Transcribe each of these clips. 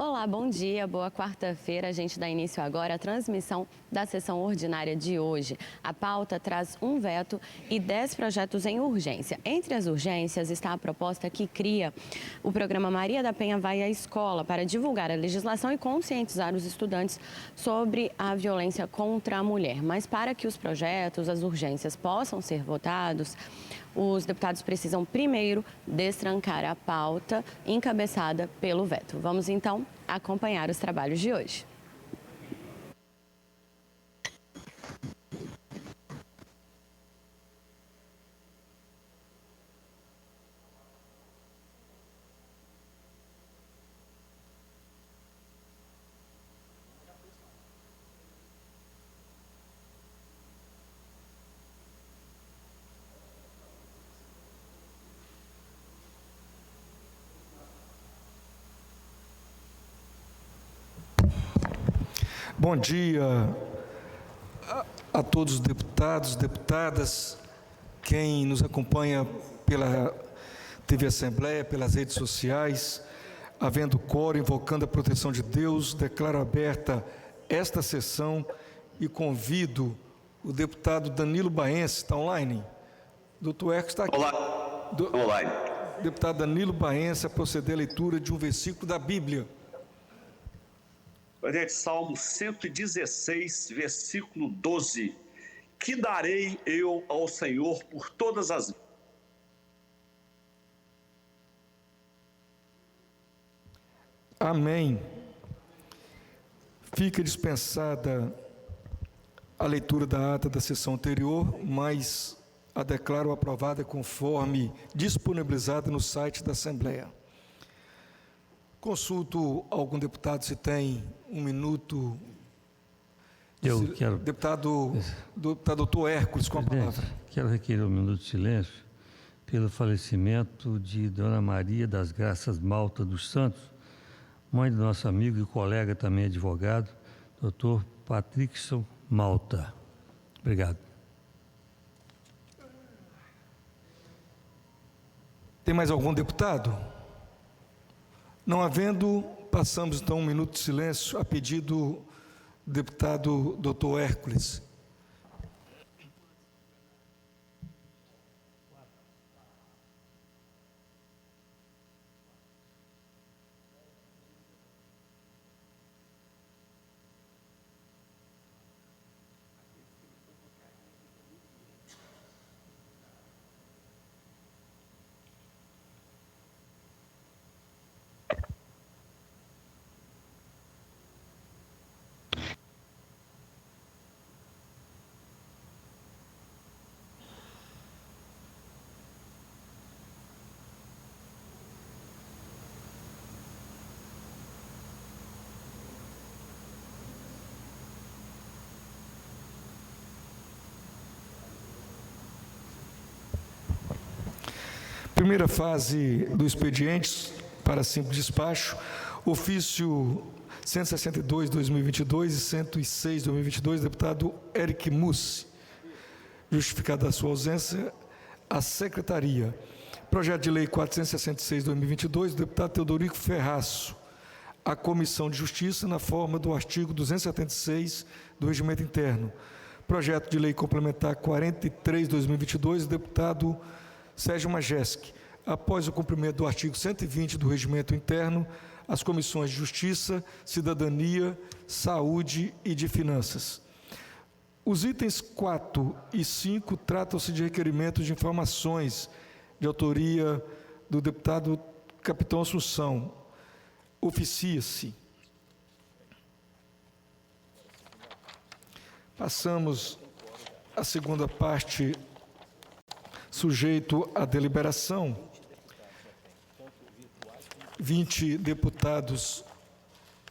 Olá, bom dia, boa quarta-feira. A gente dá início agora à transmissão da sessão ordinária de hoje. A pauta traz um veto e 10 projetos em urgência. Entre as urgências está a proposta que cria o programa Maria da Penha Vai à Escola para divulgar a legislação e conscientizar os estudantes sobre a violência contra a mulher. Mas para que os projetos, as urgências possam ser votados, os deputados precisam primeiro destrancar a pauta encabeçada pelo veto. Vamos então acompanhar os trabalhos de hoje. Bom dia a todos os deputados, deputadas, quem nos acompanha pela TV Assembleia, pelas redes sociais. Havendo quórum, invocando a proteção de Deus, declaro aberta esta sessão e convido o deputado Danilo Baense, está online? Doutor Erco está aqui. Olá, online. Deputado Danilo Baense a proceder à leitura de um versículo da Bíblia. Presidente, Salmo 116, versículo 12. Que darei eu ao Senhor por todas as... Amém. Fica dispensada a leitura da ata da sessão anterior, mas a declaro aprovada conforme disponibilizada no site da Assembleia. Consulto algum deputado se tem um minuto. Eu quero... Deputado doutor Hércules, com a palavra. Quero requerer um minuto de silêncio pelo falecimento de Dona Maria das Graças Malta dos Santos, mãe do nosso amigo e colega também advogado, doutor Patrickson Malta. Obrigado. Tem mais algum deputado? Não havendo, passamos então um minuto de silêncio a pedido do deputado doutor Hércules. Primeira fase do expediente para simples despacho, ofício 162/2022 e 106/2022, deputado Eric Mussi. Justificada a sua ausência, a Secretaria. Projeto de Lei 466/2022, deputado Teodorico Ferraço. A Comissão de Justiça, na forma do artigo 276 do Regimento Interno. Projeto de Lei Complementar 43/2022, deputado Sérgio Majeski. Após o cumprimento do artigo 120 do Regimento Interno, as comissões de Justiça, Cidadania, Saúde e de Finanças. Os itens 4 e 5 tratam-se de requerimentos de informações de autoria do deputado Capitão Assunção. Oficia-se. Passamos à segunda parte, sujeito à deliberação. 20 deputados,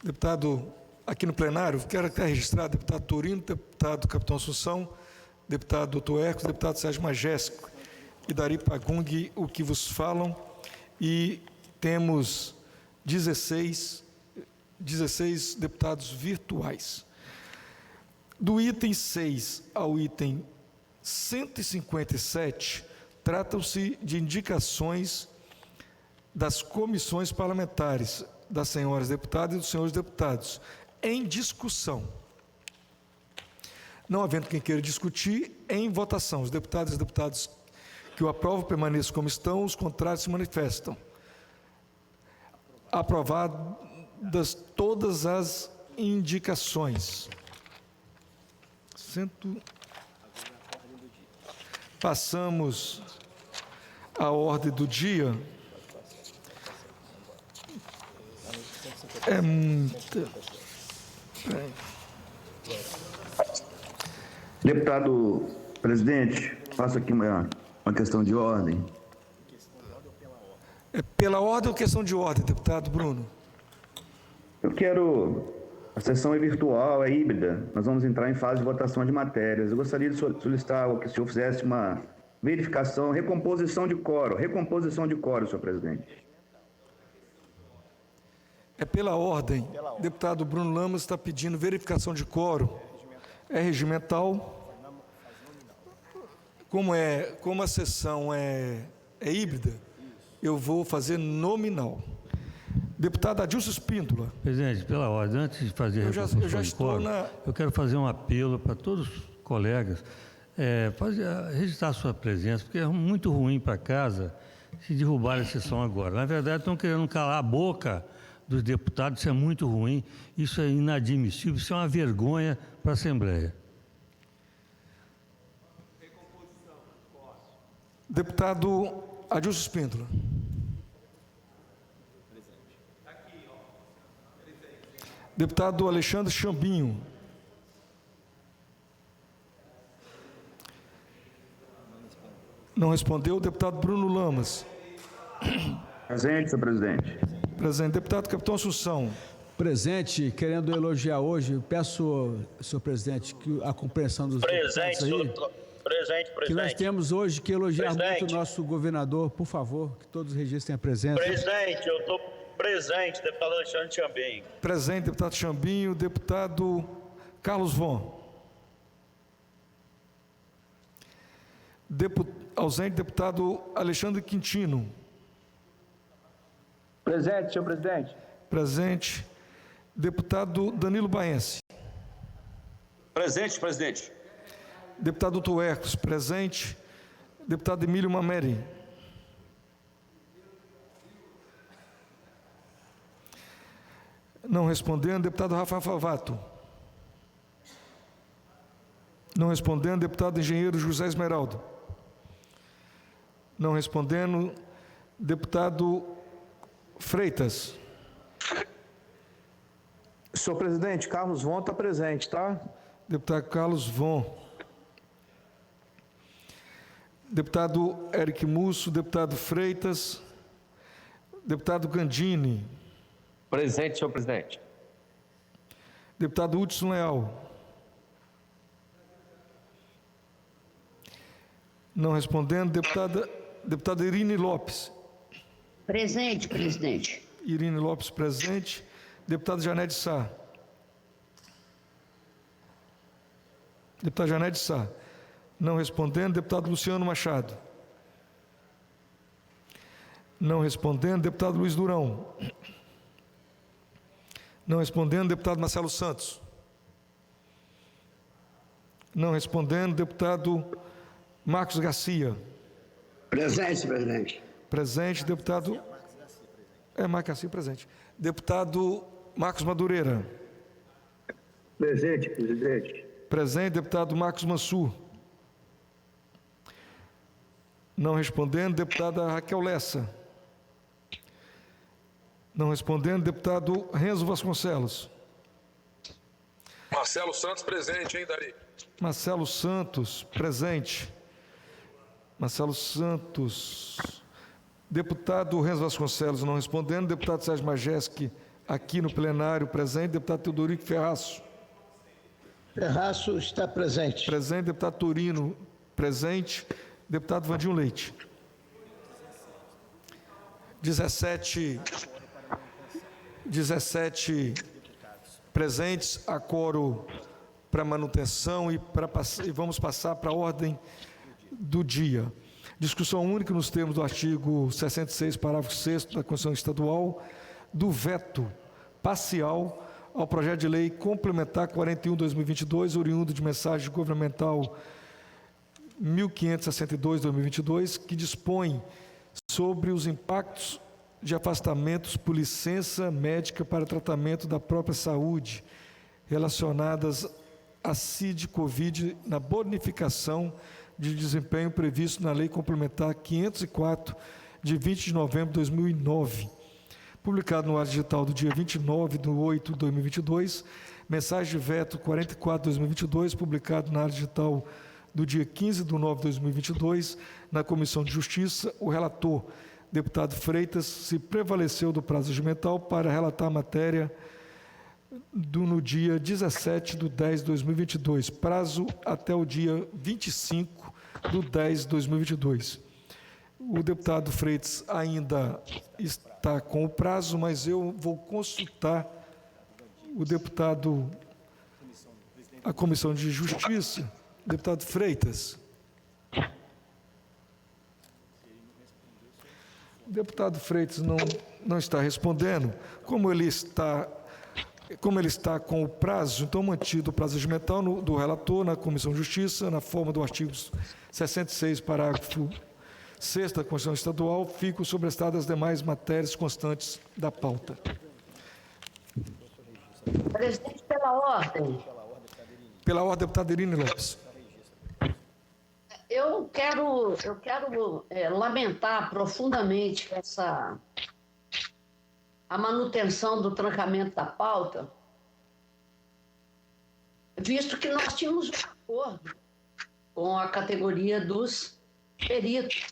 deputado aqui no plenário, quero até registrar, deputado Torino, deputado Capitão Assunção, deputado doutor Hércules, deputado Sérgio Majesco e Dari Pagung, o que vos falam, e temos 16 deputados virtuais. Do item 6 ao item 157, tratam-se de indicações das comissões parlamentares. das senhoras deputadas e dos senhores deputados. Em discussão. Não havendo quem queira discutir, em votação. Os deputados e deputadas que o aprovam permaneçam como estão, os contrários se manifestam. Aprovadas todas as indicações. Passamos à ordem do dia. É muita. Deputado presidente, faço aqui uma questão de ordem. É pela ordem ou questão de ordem, deputado Bruno? Eu quero... A sessão é virtual, é híbrida. Nós vamos entrar em fase de votação de matérias. Eu gostaria de solicitar que o senhor fizesse uma verificação, recomposição de quórum, senhor presidente. É pela ordem. Deputado Bruno Lamas está pedindo verificação de quórum. É regimental. Como a sessão é híbrida, eu vou fazer nominal. Deputado Adilson Espíndola. Presidente, pela ordem, antes de fazer a reconstrução de quórum, eu quero fazer um apelo para todos os colegas, registrar a sua presença, porque é muito ruim para casa se derrubar a sessão agora. Na verdade, estão querendo calar a boca dos deputados, isso é muito ruim, isso é inadmissível, isso é uma vergonha para a Assembleia. Deputado Adilson Espíndola. Deputado Alexandre Chambinho. Não respondeu. Deputado Bruno Lamas. Presente, senhor presidente. Presente. Deputado Capitão Assunção. Presente, querendo elogiar hoje, peço, senhor presidente, que a compreensão dos deputados aí, Presente. que nós temos hoje que elogiar muito o nosso governador, por favor, que todos registrem a presença. Presidente, eu estou presente, deputado Alexandre Chambinho. Presente, deputado Chambinho. Deputado Carlos Von. Ausente, deputado Alexandre Quintino. Presente, senhor presidente. Presente. Deputado Danilo Baense. Presente, presidente. Deputado Tuercos, presente. Deputado Emílio Mameri. Não respondendo. Deputado Rafael Favato. Não respondendo. Deputado Engenheiro José Esmeraldo. Não respondendo. Deputado Freitas. Senhor presidente, Carlos Von está presente, tá? Deputado Carlos Von. Deputado Eric Musso, deputado Freitas, deputado Gandini. Presente, senhor presidente. Deputado Hudson Leal. Não respondendo. Deputada Irine Lopes. Presente, presidente. Irine Lopes, presente. Deputado Janete Sá. Deputado Janete Sá. Não respondendo. Deputado Luciano Machado. Não respondendo. Deputado Luiz Durão. Não respondendo. Deputado Marcelo Santos. Não respondendo. Deputado Marcos Garcia. Presente, presidente. Presente. Deputado... Marcos Garcia, presente. Deputado Marcos Madureira. Presente, presidente. Presente. Deputado Marcos Mansur. Não respondendo. Deputada Raquel Lessa. Não respondendo. Deputado Renzo Vasconcelos. Marcelo Santos, presente, hein, Dari? Marcelo Santos, presente. Marcelo Santos. Deputado Renzo Vasconcelos, não respondendo. Deputado Sérgio Majeski, aqui no plenário, presente. Deputado Teodorico Ferraço. Ferraço está presente. Presente. Deputado Torino, presente. Deputado Vandinho Leite. 17 presentes, a quórum para manutenção e vamos passar para a ordem do dia. Discussão única nos termos do artigo 66, parágrafo 6º da Constituição Estadual, do veto parcial ao projeto de lei complementar 41/2022, oriundo de mensagem governamental 1562/2022, que dispõe sobre os impactos de afastamentos por licença médica para tratamento da própria saúde relacionadas à CID-Covid na bonificação de desempenho previsto na Lei Complementar 504, de 20 de novembro de 2009, publicado no Ar Digital do dia 29/8/2022, mensagem de veto 44/2022, publicado na Ar Digital do dia 15/9/2022, na Comissão de Justiça. O relator, deputado Freitas, se prevaleceu do prazo regimental para relatar a matéria no dia 17/10/2022, prazo até o dia 25/10/2022. O deputado Freitas ainda está com o prazo, mas eu vou consultar a Comissão de Justiça. Deputado Freitas. O deputado Freitas não está respondendo. Como ele está com o prazo, então mantido o prazo regimental do relator na Comissão de Justiça, na forma do artigo 66, parágrafo 6º da Constituição Estadual, ficam sobrestadas as demais matérias constantes da pauta. Presidente, pela ordem. Pela ordem, deputada Irine Lopes. Eu quero lamentar profundamente a manutenção do trancamento da pauta, visto que nós tínhamos um acordo com a categoria dos peritos,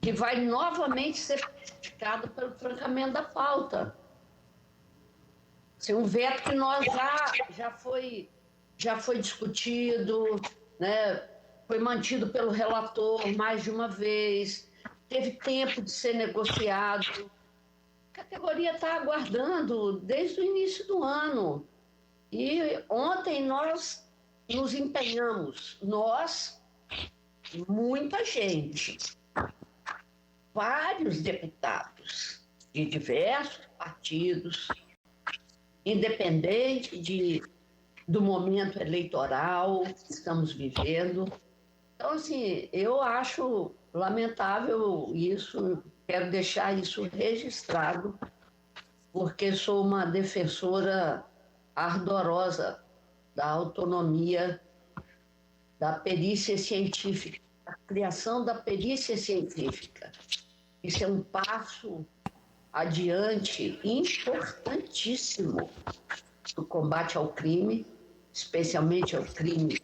que vai novamente ser prejudicado pelo trancamento da pauta. Um veto que nós já foi discutido, né? Foi mantido pelo relator mais de uma vez, teve tempo de ser negociado. A categoria está aguardando desde o início do ano. E ontem nós nos empenhamos, muita gente, vários deputados de diversos partidos, independente do momento eleitoral que estamos vivendo. Então, assim, eu acho lamentável isso, quero deixar isso registrado, porque sou uma defensora ardorosa da autonomia da perícia científica, a criação da perícia científica. Isso é um passo adiante importantíssimo no combate ao crime, especialmente ao crime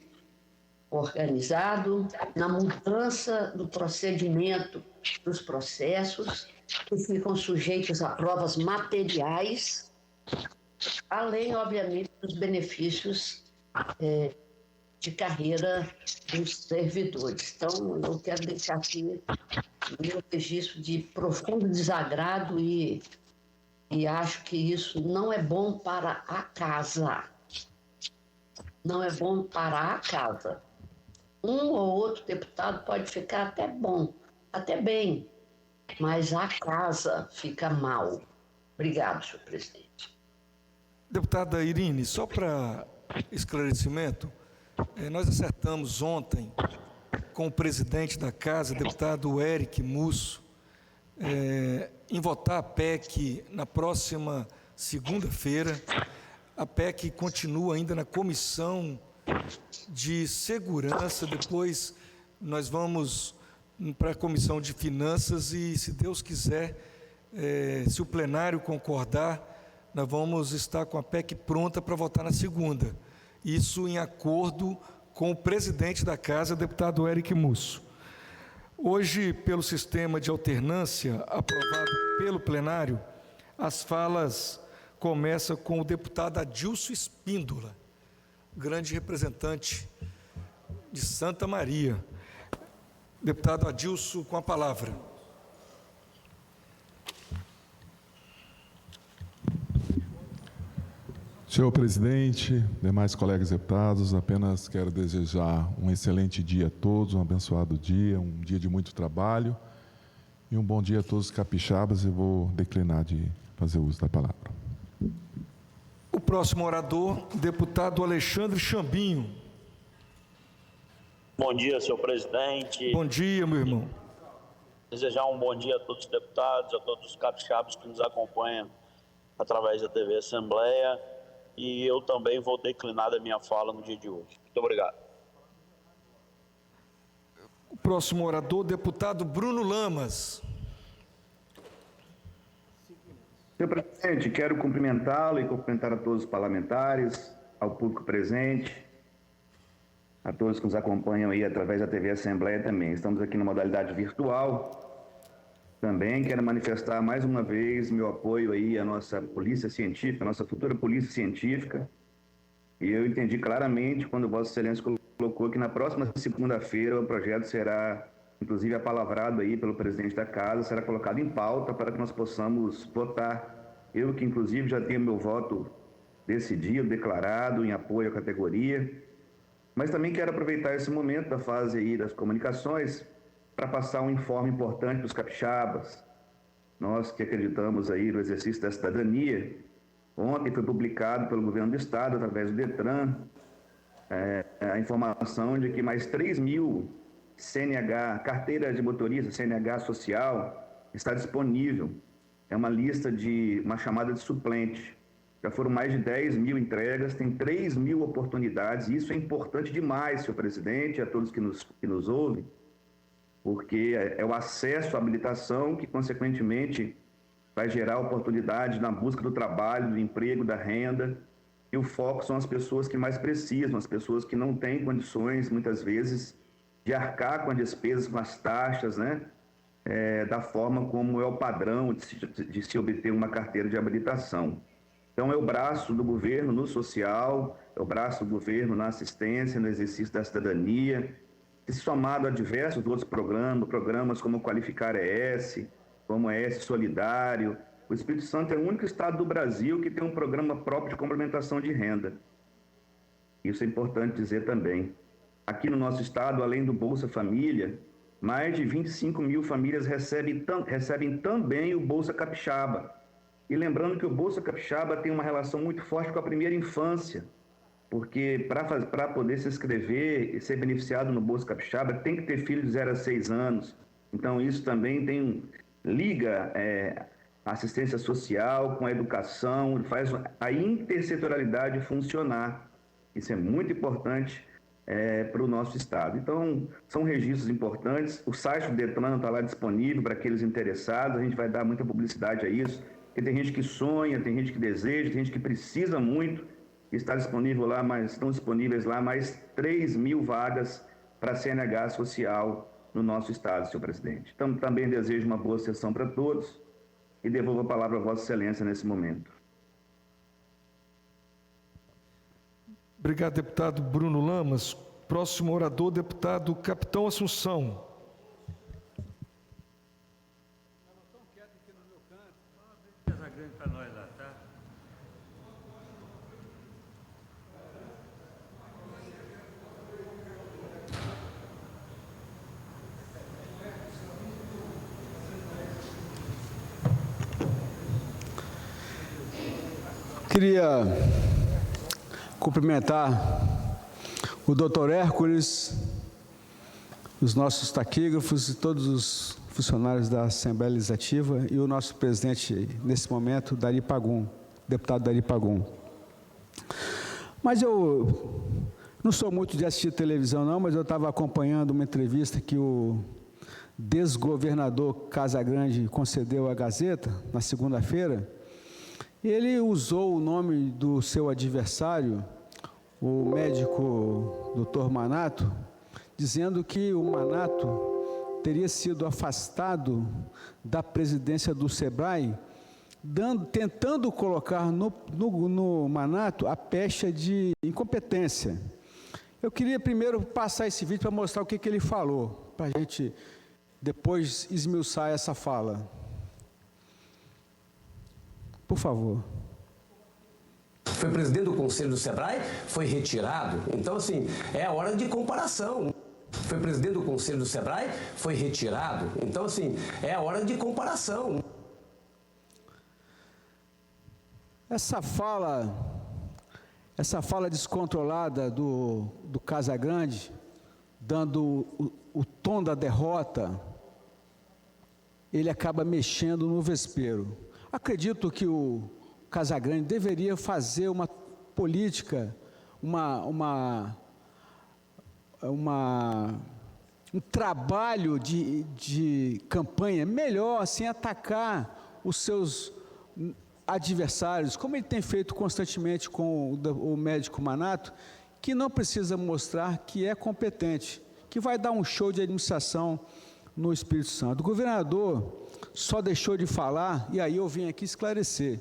organizado, na mudança do procedimento dos processos, que ficam sujeitos a provas materiais, além, obviamente, dos benefícios de carreira dos servidores. Então, eu quero deixar aqui o meu registro de profundo desagrado e acho que isso não é bom para a casa. Não é bom para a casa. Um ou outro deputado pode ficar até bom, até bem, mas a casa fica mal. Obrigado, senhor presidente. Deputada Irine, só para esclarecimento, nós acertamos ontem com o presidente da Casa, deputado Eric Musso, em votar a PEC na próxima segunda-feira. A PEC continua ainda na Comissão de Segurança, depois nós vamos para a Comissão de Finanças e, se Deus quiser, se o plenário concordar, nós vamos estar com a PEC pronta para votar na segunda. Isso em acordo com o presidente da Casa, deputado Eric Musso. Hoje, pelo sistema de alternância aprovado pelo plenário, as falas começam com o deputado Adilson Espíndola, grande representante de Santa Maria. Deputado Adilson, com a palavra. Senhor presidente, demais colegas deputados, apenas quero desejar um excelente dia a todos, um abençoado dia, um dia de muito trabalho E um bom dia a todos os capixabas. Eu vou declinar de fazer uso da palavra. O próximo orador, deputado Alexandre Chambinho. Bom dia, senhor presidente. Bom dia, meu irmão. Desejar um bom dia a todos os deputados, a todos os capixabas que nos acompanham através da TV Assembleia. E eu também vou declinar da minha fala no dia de hoje. Muito obrigado. O próximo orador, deputado Bruno Lamas. Senhor presidente, quero cumprimentá-lo e cumprimentar a todos os parlamentares, ao público presente, a todos que nos acompanham aí através da TV Assembleia também. Estamos aqui na modalidade virtual. Também quero manifestar mais uma vez meu apoio aí à nossa polícia científica, à nossa futura polícia científica. E eu entendi claramente quando Vossa Excelência colocou que na próxima segunda-feira o projeto será, inclusive apalavrado aí pelo presidente da Casa, será colocado em pauta para que nós possamos votar. Eu que inclusive já tenho meu voto decidido, declarado em apoio à categoria. Mas também quero aproveitar esse momento da fase aí das comunicações para passar um informe importante para os capixabas. Nós que acreditamos aí no exercício da cidadania, ontem foi publicado pelo governo do estado, através do Detran, a informação de que mais 3.000 CNH, carteira de motorista, CNH social, está disponível. É uma lista de uma chamada de suplente. Já foram mais de 10.000 entregas, tem 3.000 oportunidades, e isso é importante demais, senhor presidente, a todos que nos ouvem, porque é o acesso à habilitação que, consequentemente, vai gerar oportunidade na busca do trabalho, do emprego, da renda, e o foco são as pessoas que mais precisam, as pessoas que não têm condições, muitas vezes, de arcar com as despesas, com as taxas, né? Da forma como é o padrão de se obter uma carteira de habilitação. Então, é o braço do governo no social, é o braço do governo na assistência, no exercício da cidadania, somado a diversos outros programas como Qualificar ES, como ES Solidário. O Espírito Santo é o único estado do Brasil que tem um programa próprio de complementação de renda. Isso é importante dizer também. Aqui no nosso estado, além do Bolsa Família, mais de 25.000 famílias recebem também o Bolsa Capixaba. E lembrando que o Bolsa Capixaba tem uma relação muito forte com a primeira infância, porque para poder se inscrever e ser beneficiado no Bolsa Capixaba, tem que ter filho de 0 a 6 anos. Então, isso também liga a assistência social com a educação, faz a intersetorialidade funcionar. Isso é muito importante para o nosso estado. Então, são registros importantes. O site do Detran está lá disponível para aqueles interessados. A gente vai dar muita publicidade a isso, porque tem gente que sonha, tem gente que deseja, tem gente que precisa muito. Está disponível lá, estão disponíveis lá mais 3.000 vagas para CNH social no nosso estado, senhor presidente. Então, também desejo uma boa sessão para todos e devolvo a palavra a Vossa Excelência nesse momento. Obrigado, deputado Bruno Lamas. Próximo orador, deputado Capitão Assunção. Queria cumprimentar o doutor Hércules, os nossos taquígrafos e todos os funcionários da Assembleia Legislativa e o nosso presidente, nesse momento, Dari Pagum, deputado Dari Pagum. Mas eu não sou muito de assistir televisão, não, mas eu estava acompanhando uma entrevista que o desgovernador Casagrande concedeu à Gazeta, na segunda-feira. Ele usou o nome do seu adversário, o médico Dr. Manato, dizendo que o Manato teria sido afastado da presidência do SEBRAE, tentando colocar no Manato a pecha de incompetência. Eu queria primeiro passar esse vídeo para mostrar o que ele falou, para a gente depois esmiuçar essa fala. Por favor. Foi presidente do Conselho do SEBRAE, foi retirado. Então, assim, é a hora de comparação. foi presidente do Conselho do Sebrae, foi retirado. Então, assim, é a hora de comparação. Essa fala descontrolada do Casagrande, dando o tom da derrota, ele acaba mexendo no vespeiro. Acredito que o Casagrande deveria fazer uma política, um trabalho de campanha melhor, sem atacar os seus adversários, como ele tem feito constantemente com o médico Manato, que não precisa mostrar que é competente, que vai dar um show de administração no Espírito Santo. O governador só deixou de falar, e aí eu vim aqui esclarecer.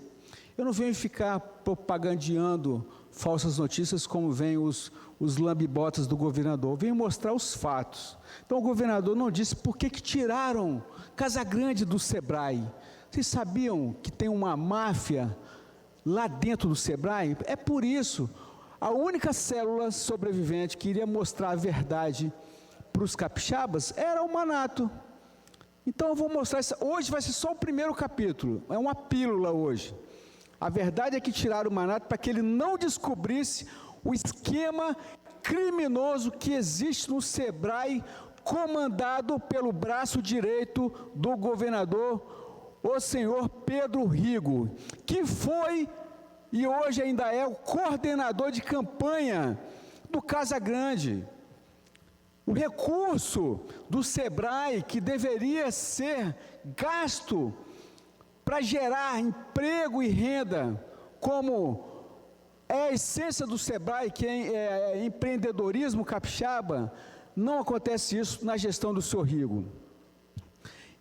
Eu não venho ficar propagandeando falsas notícias como vêm os lambibotas do governador. Eu venho mostrar os fatos. Então o governador não disse por que tiraram Casagrande do Sebrae. Vocês sabiam que tem uma máfia lá dentro do Sebrae? É por isso. A única célula sobrevivente que iria mostrar a verdade para os capixabas era o Manato. Então eu vou mostrar isso. Hoje vai ser só o primeiro capítulo. É uma pílula hoje. A verdade é que tiraram o Manato para que ele não descobrisse o esquema criminoso que existe no Sebrae, comandado pelo braço direito do governador, o senhor Pedro Rigo, que foi e hoje ainda é o coordenador de campanha do Casagrande. O recurso do Sebrae, que deveria ser gasto para gerar emprego e renda, como é a essência do Sebrae, que é empreendedorismo capixaba, não acontece isso na gestão do senhor Rigo.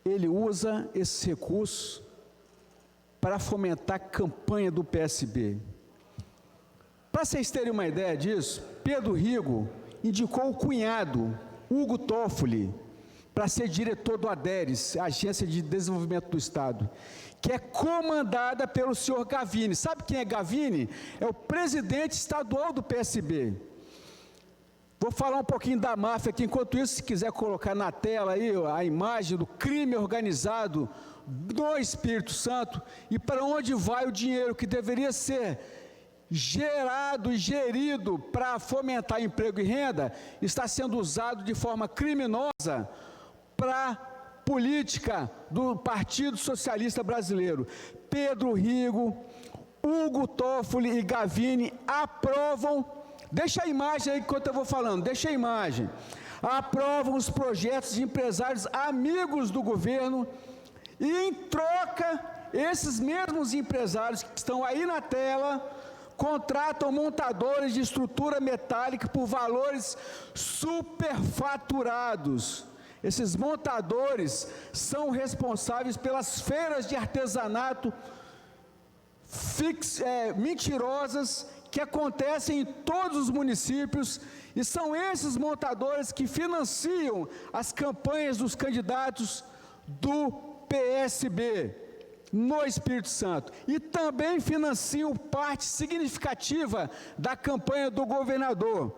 Ele usa esses recursos para fomentar a campanha do PSB. Para vocês terem uma ideia disso, Pedro Rigo indicou o cunhado, Hugo Toffoli, para ser diretor do ADERES, Agência de Desenvolvimento do Estado, que é comandada pelo senhor Gavini. Sabe quem é Gavini? É o presidente estadual do PSB. Vou falar um pouquinho da máfia aqui, enquanto isso, se quiser colocar na tela aí a imagem do crime organizado no Espírito Santo e para onde vai o dinheiro que deveria ser gerado e gerido para fomentar emprego e renda, está sendo usado de forma criminosa para política do Partido Socialista Brasileiro. Pedro Rigo, Hugo Toffoli e Gavini aprovam, deixa a imagem aí enquanto eu vou falando, deixa a imagem, aprovam os projetos de empresários amigos do governo e, em troca, esses mesmos empresários que estão aí na tela contratam montadores de estrutura metálica por valores superfaturados. Esses montadores são responsáveis pelas feiras de artesanato mentirosas que acontecem em todos os municípios, e são esses montadores que financiam as campanhas dos candidatos do PSB no Espírito Santo, e também financiam parte significativa da campanha do governador.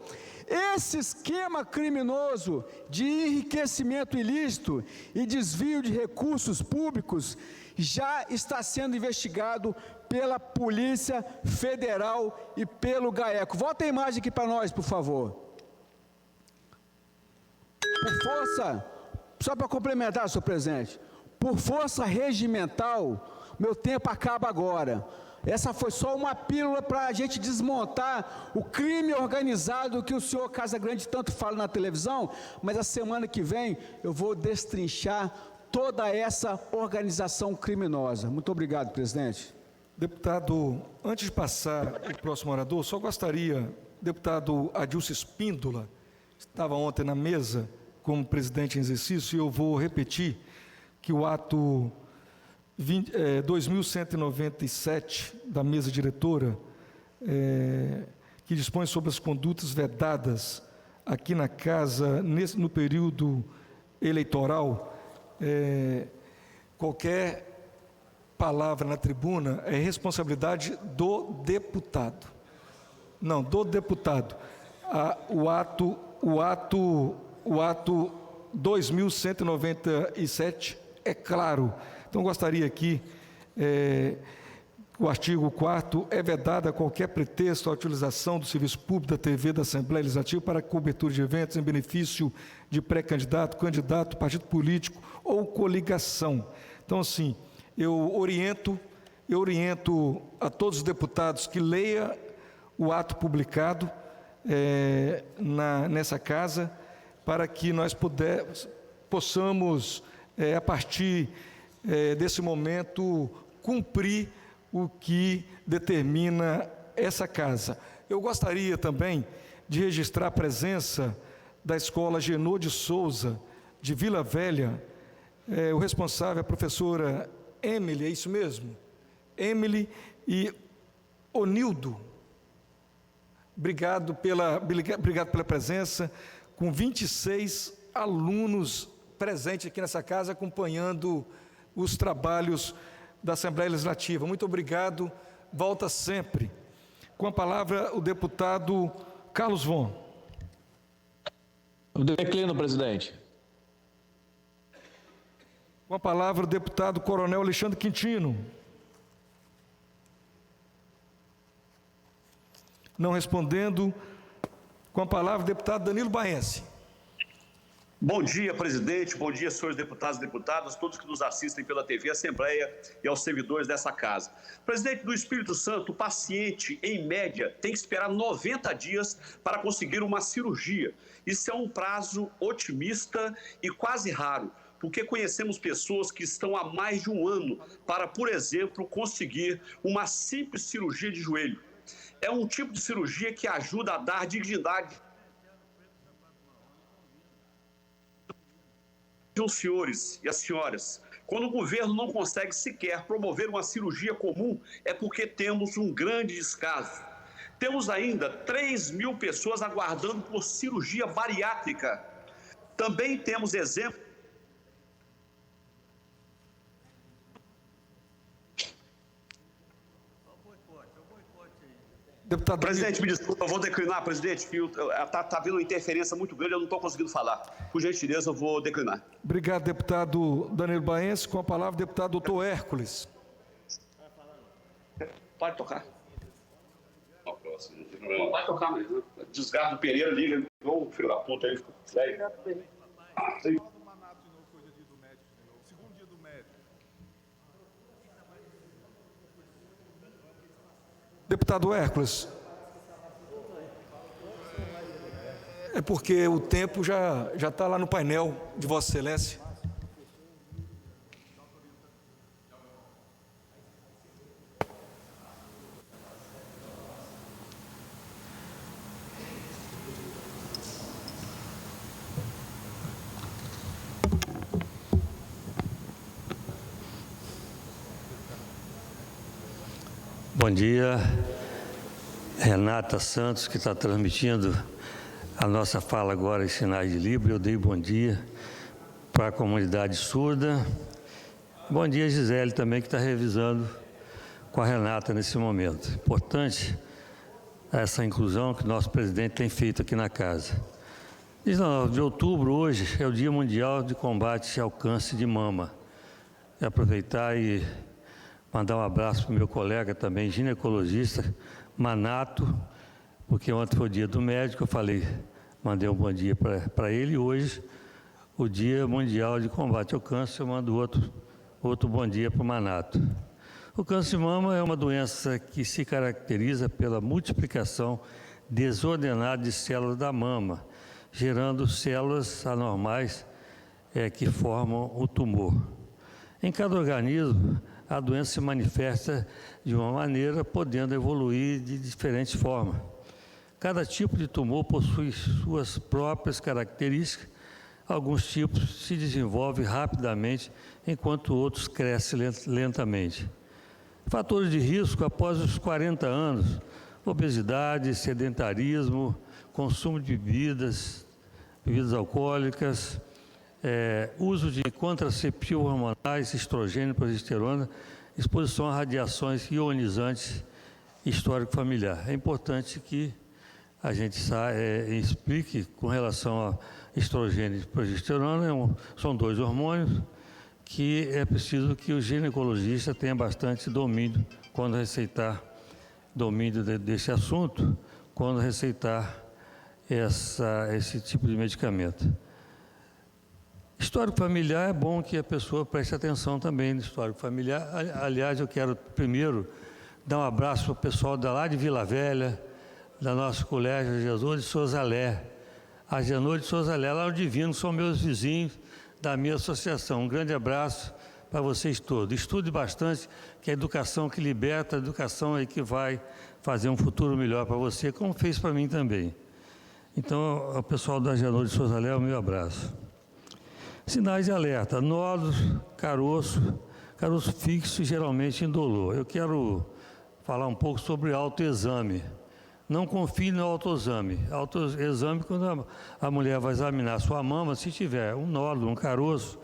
Esse esquema criminoso de enriquecimento ilícito e desvio de recursos públicos já está sendo investigado pela Polícia Federal e pelo GAECO. Volta a imagem aqui para nós, por favor. Por força, só para complementar, senhor presidente, por força regimental, meu tempo acaba agora. Essa foi só uma pílula para a gente desmontar o crime organizado que o senhor Casagrande tanto fala na televisão, mas a semana que vem eu vou destrinchar toda essa organização criminosa. Muito obrigado, presidente. Deputado, antes de passar o próximo orador, só gostaria, deputado Adilson Espíndola, estava ontem na mesa como presidente em exercício, e eu vou repetir que o ato 2197 da mesa diretora, que dispõe sobre as condutas vedadas aqui na casa no período eleitoral, qualquer palavra na tribuna é responsabilidade do deputado. Não, do deputado. O o ato 2197 é claro. Então, gostaria aqui, o artigo 4º, é vedada qualquer pretexto à utilização do serviço público da TV da Assembleia Legislativa para cobertura de eventos em benefício de pré-candidato, candidato, partido político ou coligação. Então, assim, eu oriento a todos os deputados que leiam o ato publicado nessa casa, para que nós possamos, a partir desse momento, cumprir o que determina essa casa. Eu gostaria também de registrar a presença da Escola Genô de Souza, de Vila Velha. O responsável é a professora Emily, é isso mesmo? Emily e Onildo. Obrigado pela presença, com 26 alunos presentes aqui nessa casa, acompanhando os trabalhos da Assembleia Legislativa. Muito obrigado, volta sempre. Com a palavra, o deputado Carlos Von. Eu declino, presidente. Com a palavra, o deputado Coronel Alexandre Quintino. Não respondendo. Com a palavra, o deputado Danilo Baense. Bom dia, presidente. Bom dia, senhores deputados e deputadas, todos que nos assistem pela TV Assembleia e aos servidores dessa casa. Presidente do Espírito Santo, o paciente, em média, tem que esperar 90 dias para conseguir uma cirurgia. Isso é um prazo otimista e quase raro, porque conhecemos pessoas que estão há mais de um ano para, por exemplo, conseguir uma simples cirurgia de joelho. É um tipo de cirurgia que ajuda a dar dignidade os senhores e as senhoras. Quando o governo não consegue sequer promover uma cirurgia comum, é porque temos um grande descaso. Temos ainda 3.000 pessoas aguardando por cirurgia bariátrica. Também temos exemplos. Deputado presidente, me desculpa, eu vou declinar, presidente, que está havendo uma interferência muito grande, eu não estou conseguindo falar. Por gentileza, eu vou declinar. Obrigado, deputado Danilo Baense. Com a palavra, o deputado doutor Hércules. Pode tocar. Pode tocar mesmo. Desgarra do Pereira, liga. Ô, filho da puta aí. Deputado Hércules, é porque o tempo já está lá no painel de Vossa Excelência. Bom dia, Renata Santos, que está transmitindo a nossa fala agora em sinais de Libra. Eu dei bom dia para a comunidade surda. Bom dia, Gisele, também, que está revisando com a Renata nesse momento. Importante essa inclusão que o nosso presidente tem feito aqui na casa. 19 de outubro, hoje, é o Dia Mundial de Combate ao Câncer de Mama. E aproveitar e mandar um abraço para o meu colega também, ginecologista, Manato, porque ontem foi o dia do médico, eu mandei um bom dia para ele, e hoje, o Dia Mundial de Combate ao Câncer, eu mando outro bom dia para o Manato. O câncer de mama é uma doença que se caracteriza pela multiplicação desordenada de células da mama, gerando células anormais que formam o tumor. Em cada organismo, a doença se manifesta de uma maneira, podendo evoluir de diferentes formas. Cada tipo de tumor possui suas próprias características. Alguns tipos se desenvolvem rapidamente, enquanto outros crescem lentamente. Fatores de risco após os 40 anos: obesidade, sedentarismo, consumo de bebidas alcoólicas, uso de contraceptivos hormonais, estrogênio, progesterona, exposição a radiações ionizantes, histórico familiar. É importante que a gente explique com relação estrogênio e progesterona, são 2 hormônios que é preciso que o ginecologista tenha bastante domínio quando receitar, desse assunto, quando receitar esse tipo de medicamento. Histórico familiar, é bom que a pessoa preste atenção também no histórico familiar. Aliás, eu quero primeiro dar um abraço para o pessoal lá de Vila Velha, da nossa colégio Agenor de Souza Lé. A Agenor de Souza Lé, lá no Divino, são meus vizinhos da minha associação. Um grande abraço para vocês todos. Estude bastante, que a educação que liberta, a educação é que vai fazer um futuro melhor para você, como fez para mim também. Então, ao pessoal da Agenor de Souza Lé, o meu abraço. Sinais de alerta: nódulos, caroço fixo, geralmente indolor. Eu quero falar um pouco sobre autoexame. Não confie no autoexame. Autoexame, quando a mulher vai examinar a sua mama, se tiver um nódulo, um caroço,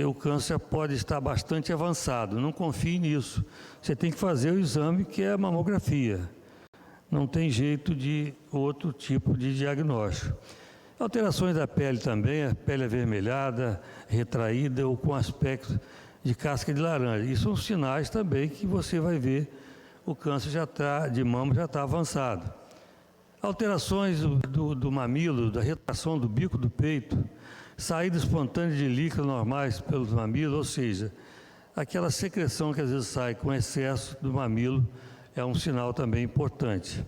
o câncer pode estar bastante avançado. Não confie nisso. Você tem que fazer o exame, que é a mamografia. Não tem jeito de outro tipo de diagnóstico. Alterações da pele também, a pele avermelhada, retraída ou com aspecto de casca de laranja. Isso são sinais também que você vai ver o câncer de mama já está avançado. Alterações do mamilo, da retração do bico do peito, saída espontânea de líquido normais pelos mamilos, ou seja, aquela secreção que às vezes sai com excesso do mamilo é um sinal também importante.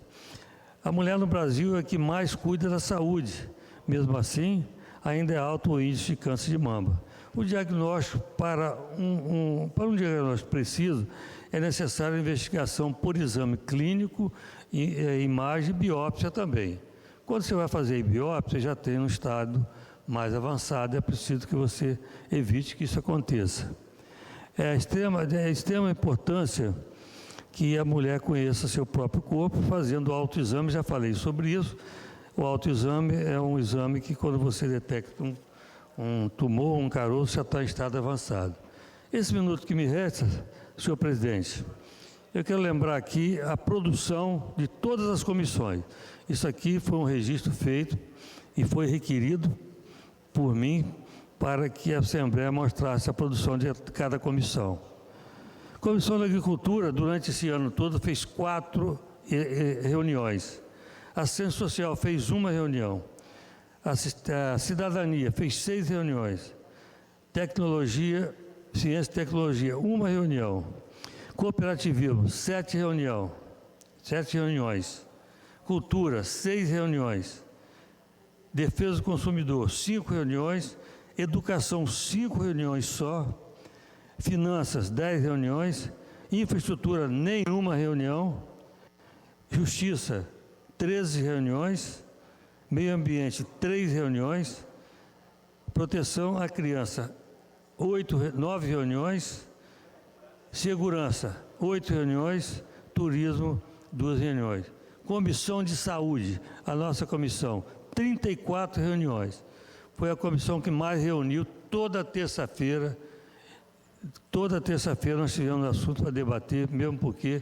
A mulher no Brasil é que mais cuida da saúde. Mesmo assim, ainda é alto o índice de câncer de mama. O diagnóstico, para um diagnóstico preciso, é necessária a investigação por exame clínico, imagem e biópsia também. Quando você vai fazer biópsia, já tem um estado mais avançado, é preciso que você evite que isso aconteça. É extrema importância que a mulher conheça seu próprio corpo, fazendo o autoexame, já falei sobre isso. O autoexame é um exame que, quando você detecta um tumor, um caroço, já está em estado avançado. Esse minuto que me resta, senhor presidente, eu quero lembrar aqui a produção de todas as comissões. Isso aqui foi um registro feito e foi requerido por mim para que a Assembleia mostrasse a produção de cada comissão. A Comissão da Agricultura, durante esse ano todo, fez 4 reuniões. A Ciência Social fez 1 reunião. A Cidadania fez 6 reuniões. Tecnologia, Ciência e Tecnologia, 1 reunião. Cooperativismo, 7 reuniões. Cultura, 6 reuniões. Defesa do Consumidor, 5 reuniões. Educação, 5 reuniões só. Finanças, 10 reuniões. Infraestrutura, nenhuma reunião. Justiça, 13 reuniões. Meio Ambiente, 3 reuniões. Proteção à Criança, 9 reuniões. Segurança, 8 reuniões. Turismo, 2 reuniões. Comissão de Saúde, a nossa comissão, 34 reuniões. Foi a comissão que mais reuniu toda terça-feira. Toda terça-feira nós tivemos assunto para debater, mesmo porque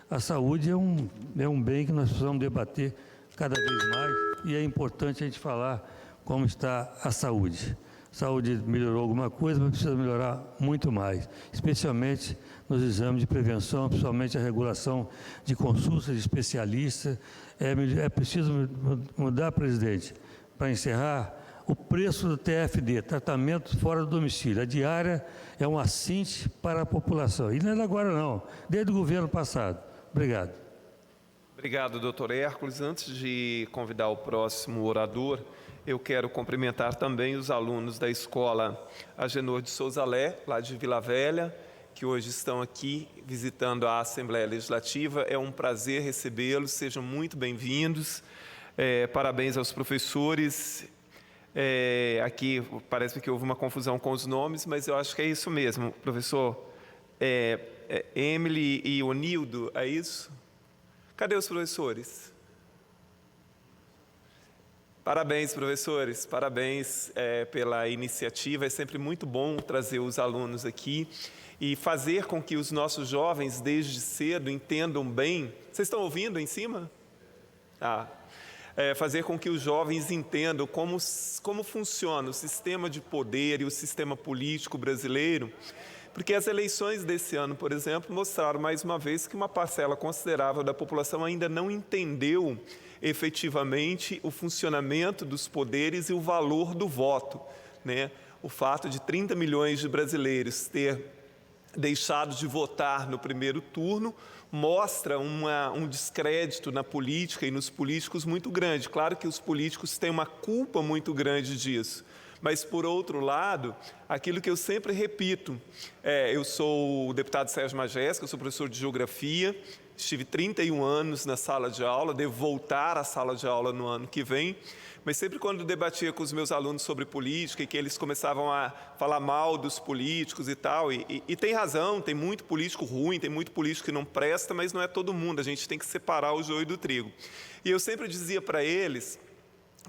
a saúde é um bem que nós precisamos debater cada vez mais, e é importante a gente falar como está a saúde. A saúde melhorou alguma coisa, mas precisa melhorar muito mais, especialmente nos exames de prevenção, principalmente a regulação de consultas de especialistas. É preciso mudar, presidente, para encerrar, o preço do TFD, tratamento fora do domicílio. A diária é um assinte para a população. E não é de agora não, desde o governo passado. Obrigado. Obrigado, doutor Hércules. Antes de convidar o próximo orador, eu quero cumprimentar também os alunos da Escola Agenor de Souza Lé, lá de Vila Velha, que hoje estão aqui visitando a Assembleia Legislativa. É um prazer recebê-los, sejam muito bem-vindos. Parabéns aos professores. Aqui parece que houve uma confusão com os nomes, mas eu acho que é isso mesmo, professor. Emily e Onildo, é isso? Cadê os professores? Parabéns, professores, parabéns pela iniciativa. É sempre muito bom trazer os alunos aqui e fazer com que os nossos jovens, desde cedo, entendam bem. Vocês estão ouvindo em cima? fazer com que os jovens entendam como funciona o sistema de poder e o sistema político brasileiro, porque as eleições desse ano, por exemplo, mostraram mais uma vez que uma parcela considerável da população ainda não entendeu efetivamente o funcionamento dos poderes e o valor do voto, né? O fato de 30 milhões de brasileiros ter deixado de votar no primeiro turno mostra um descrédito na política e nos políticos muito grande. Claro que os políticos têm uma culpa muito grande disso, mas, por outro lado, aquilo que eu sempre repito, eu sou o deputado Sérgio Majesco, eu sou professor de Geografia, estive 31 anos na sala de aula, devo voltar à sala de aula no ano que vem, mas sempre quando debatia com os meus alunos sobre política e que eles começavam a falar mal dos políticos e tal, e tem razão, tem muito político ruim, tem muito político que não presta, mas não é todo mundo, a gente tem que separar o joio do trigo. E eu sempre dizia para eles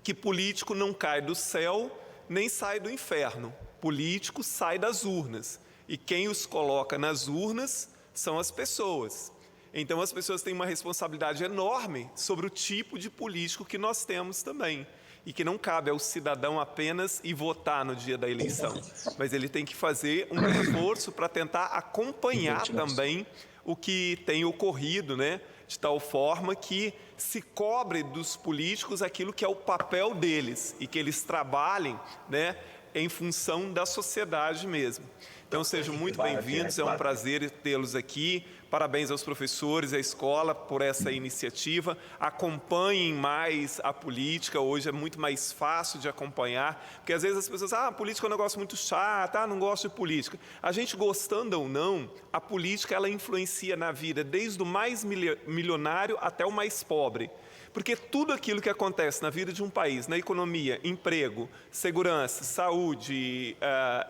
que político não cai do céu, nem sai do inferno. Político sai das urnas. E quem os coloca nas urnas são as pessoas. Então, as pessoas têm uma responsabilidade enorme sobre o tipo de político que nós temos também. E que não cabe ao cidadão apenas ir votar no dia da eleição. Mas ele tem que fazer um esforço para tentar acompanhar também o que tem ocorrido, né? De tal forma que se cobre dos políticos aquilo que é o papel deles e que eles trabalhem, né, em função da sociedade mesmo. Então, sejam muito bem-vindos, é um prazer tê-los aqui. Parabéns aos professores e à escola por essa iniciativa. Acompanhem mais a política, hoje é muito mais fácil de acompanhar, porque às vezes as pessoas a política é um negócio muito chato, não gosto de política. A gente gostando ou não, a política ela influencia na vida desde o mais milionário até o mais pobre. Porque tudo aquilo que acontece na vida de um país, na economia, emprego, segurança, saúde,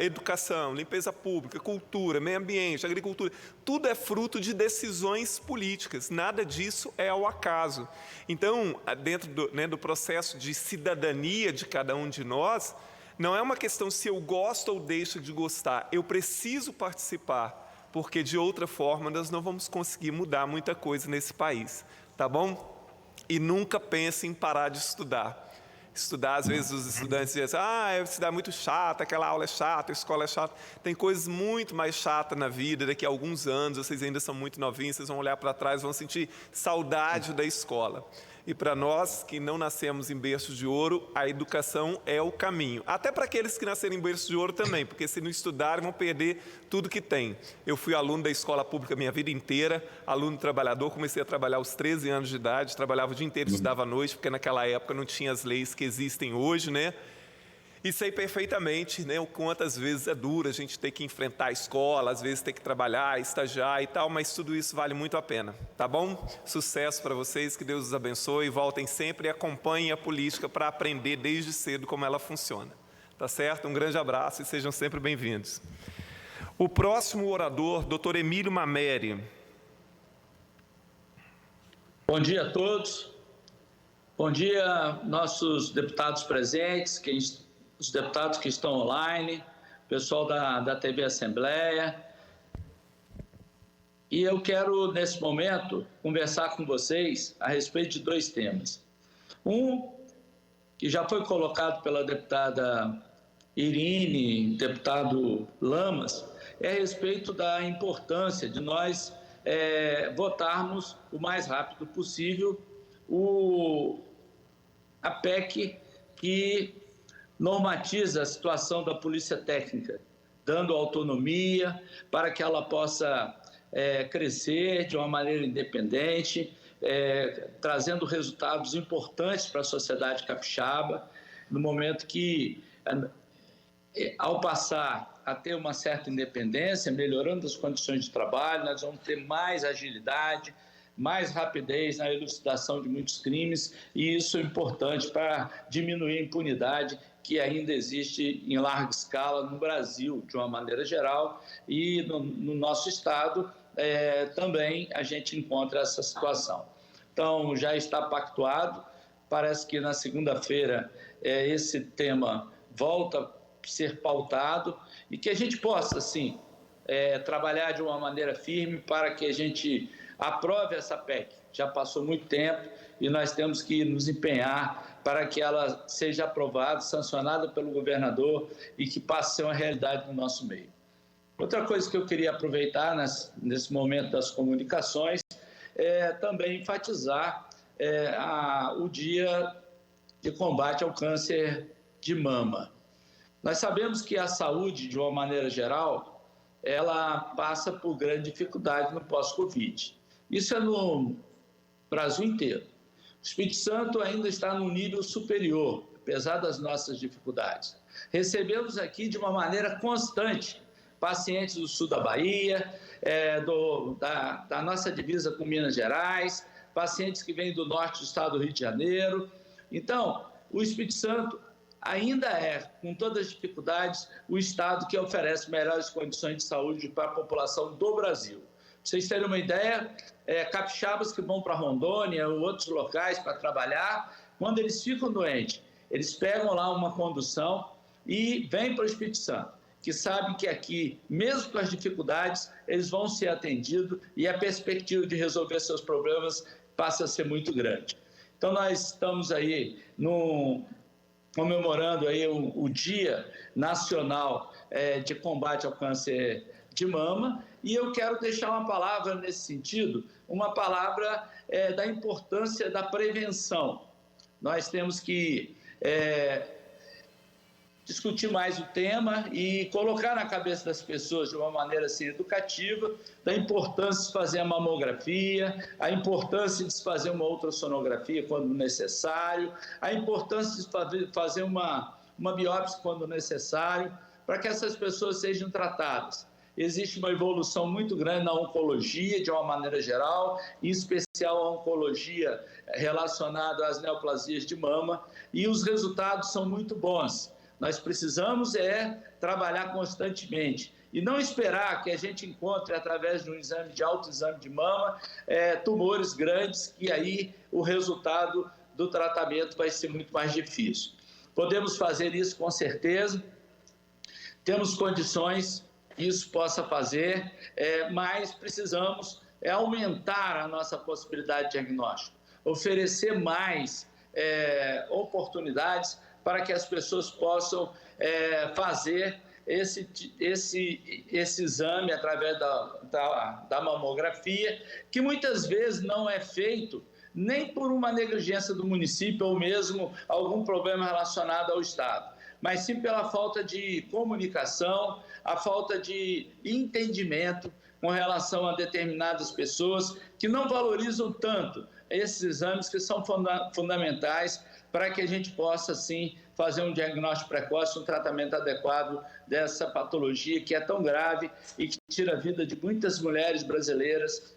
educação, limpeza pública, cultura, meio ambiente, agricultura, tudo é fruto de decisões políticas, nada disso é ao acaso. Então, dentro do processo de cidadania de cada um de nós, não é uma questão se eu gosto ou deixo de gostar, eu preciso participar, porque de outra forma nós não vamos conseguir mudar muita coisa nesse país, tá bom? E nunca pense em parar de estudar. Estudar, às vezes, os estudantes dizem estudar é muito chato, aquela aula é chata, a escola é chata. Tem coisas muito mais chatas na vida, daqui a alguns anos, vocês ainda são muito novinhos, vocês vão olhar para trás, vão sentir saudade da escola. E para nós que não nascemos em berço de ouro, a educação é o caminho. Até para aqueles que nasceram em berço de ouro também, porque se não estudarem vão perder tudo que tem. Eu fui aluno da escola pública minha vida inteira, aluno trabalhador, comecei a trabalhar aos 13 anos de idade, trabalhava o dia inteiro, estudava à noite, porque naquela época não tinha as leis que existem hoje, né? E sei perfeitamente, né, o quantas vezes é duro a gente ter que enfrentar a escola, às vezes ter que trabalhar, estagiar e tal, mas tudo isso vale muito a pena, tá bom? Sucesso para vocês, que Deus os abençoe, voltem sempre e acompanhem a política para aprender desde cedo como ela funciona, tá certo? Um grande abraço e sejam sempre bem-vindos. O próximo orador, Dr. Emílio Mameri. Bom dia a todos. Bom dia, nossos deputados presentes, os deputados que estão online, pessoal da TV Assembleia. E eu quero, nesse momento, conversar com vocês a respeito de dois temas. Um, que já foi colocado pela deputada Irine, deputado Lamas, é a respeito da importância de nós votarmos o mais rápido possível a PEC que normatiza a situação da Polícia Técnica, dando autonomia para que ela possa crescer de uma maneira independente, trazendo resultados importantes para a sociedade capixaba, no momento que, ao passar a ter uma certa independência, melhorando as condições de trabalho, nós vamos ter mais agilidade, mais rapidez na elucidação de muitos crimes, e isso é importante para diminuir a impunidade que ainda existe em larga escala no Brasil, de uma maneira geral, e no nosso estado também a gente encontra essa situação. Então, já está pactuado, parece que na segunda-feira esse tema volta a ser pautado e que a gente possa, sim, trabalhar de uma maneira firme para que a gente aprove essa PEC. Já passou muito tempo e nós temos que nos empenhar para que ela seja aprovada, sancionada pelo governador e que passe a ser uma realidade no nosso meio. Outra coisa que eu queria aproveitar nesse momento das comunicações é também enfatizar o Dia de Combate ao Câncer de Mama. Nós sabemos que a saúde, de uma maneira geral, ela passa por grande dificuldade no pós-Covid. Isso é no Brasil inteiro. O Espírito Santo ainda está num nível superior, apesar das nossas dificuldades. Recebemos aqui de uma maneira constante pacientes do sul da Bahia, da nossa divisa com Minas Gerais, pacientes que vêm do norte do estado do Rio de Janeiro. Então, o Espírito Santo ainda é, com todas as dificuldades, o estado que oferece melhores condições de saúde para a população do Brasil. Para vocês terem uma ideia, capixabas que vão para Rondônia ou outros locais para trabalhar, quando eles ficam doentes, eles pegam lá uma condução e vêm para o Espírito Santo, que sabem que aqui, mesmo com as dificuldades, eles vão ser atendidos e a perspectiva de resolver seus problemas passa a ser muito grande. Então, nós estamos aí comemorando aí o Dia Nacional de Combate ao Câncer de Mama, e eu quero deixar uma palavra nesse sentido, uma palavra da importância da prevenção. Nós temos que discutir mais o tema e colocar na cabeça das pessoas de uma maneira assim, educativa, da importância de fazer a mamografia, a importância de se fazer uma ultrassonografia quando necessário, a importância de fazer uma biópsia quando necessário, para que essas pessoas sejam tratadas. Existe uma evolução muito grande na oncologia, de uma maneira geral, em especial a oncologia relacionada às neoplasias de mama, e os resultados são muito bons. Nós precisamos trabalhar constantemente e não esperar que a gente encontre, através de um exame de autoexame de mama, tumores grandes, que aí o resultado do tratamento vai ser muito mais difícil. Podemos fazer isso com certeza, temos condições que isso possa fazer, mas precisamos aumentar a nossa possibilidade de diagnóstico, oferecer mais oportunidades para que as pessoas possam fazer esse exame através da mamografia, que muitas vezes não é feito nem por uma negligência do município ou mesmo algum problema relacionado ao Estado, mas sim pela falta de comunicação, a falta de entendimento com relação a determinadas pessoas que não valorizam tanto esses exames que são fundamentais para que a gente possa, sim, fazer um diagnóstico precoce, um tratamento adequado dessa patologia que é tão grave e que tira a vida de muitas mulheres brasileiras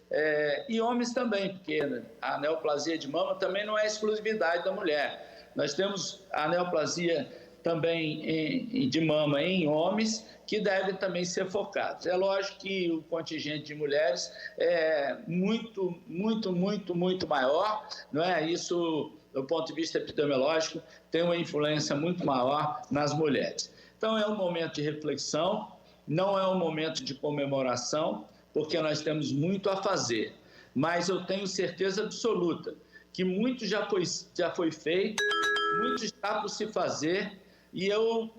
e homens também, porque a neoplasia de mama também não é exclusividade da mulher. Nós temos a neoplasia também de mama em homens, que devem também ser focados. É lógico que o contingente de mulheres é muito, muito, muito, muito maior, não é? Isso, do ponto de vista epidemiológico, tem uma influência muito maior nas mulheres. Então, é um momento de reflexão, não é um momento de comemoração, porque nós temos muito a fazer, mas eu tenho certeza absoluta que muito já foi feito, muito está por se fazer, e eu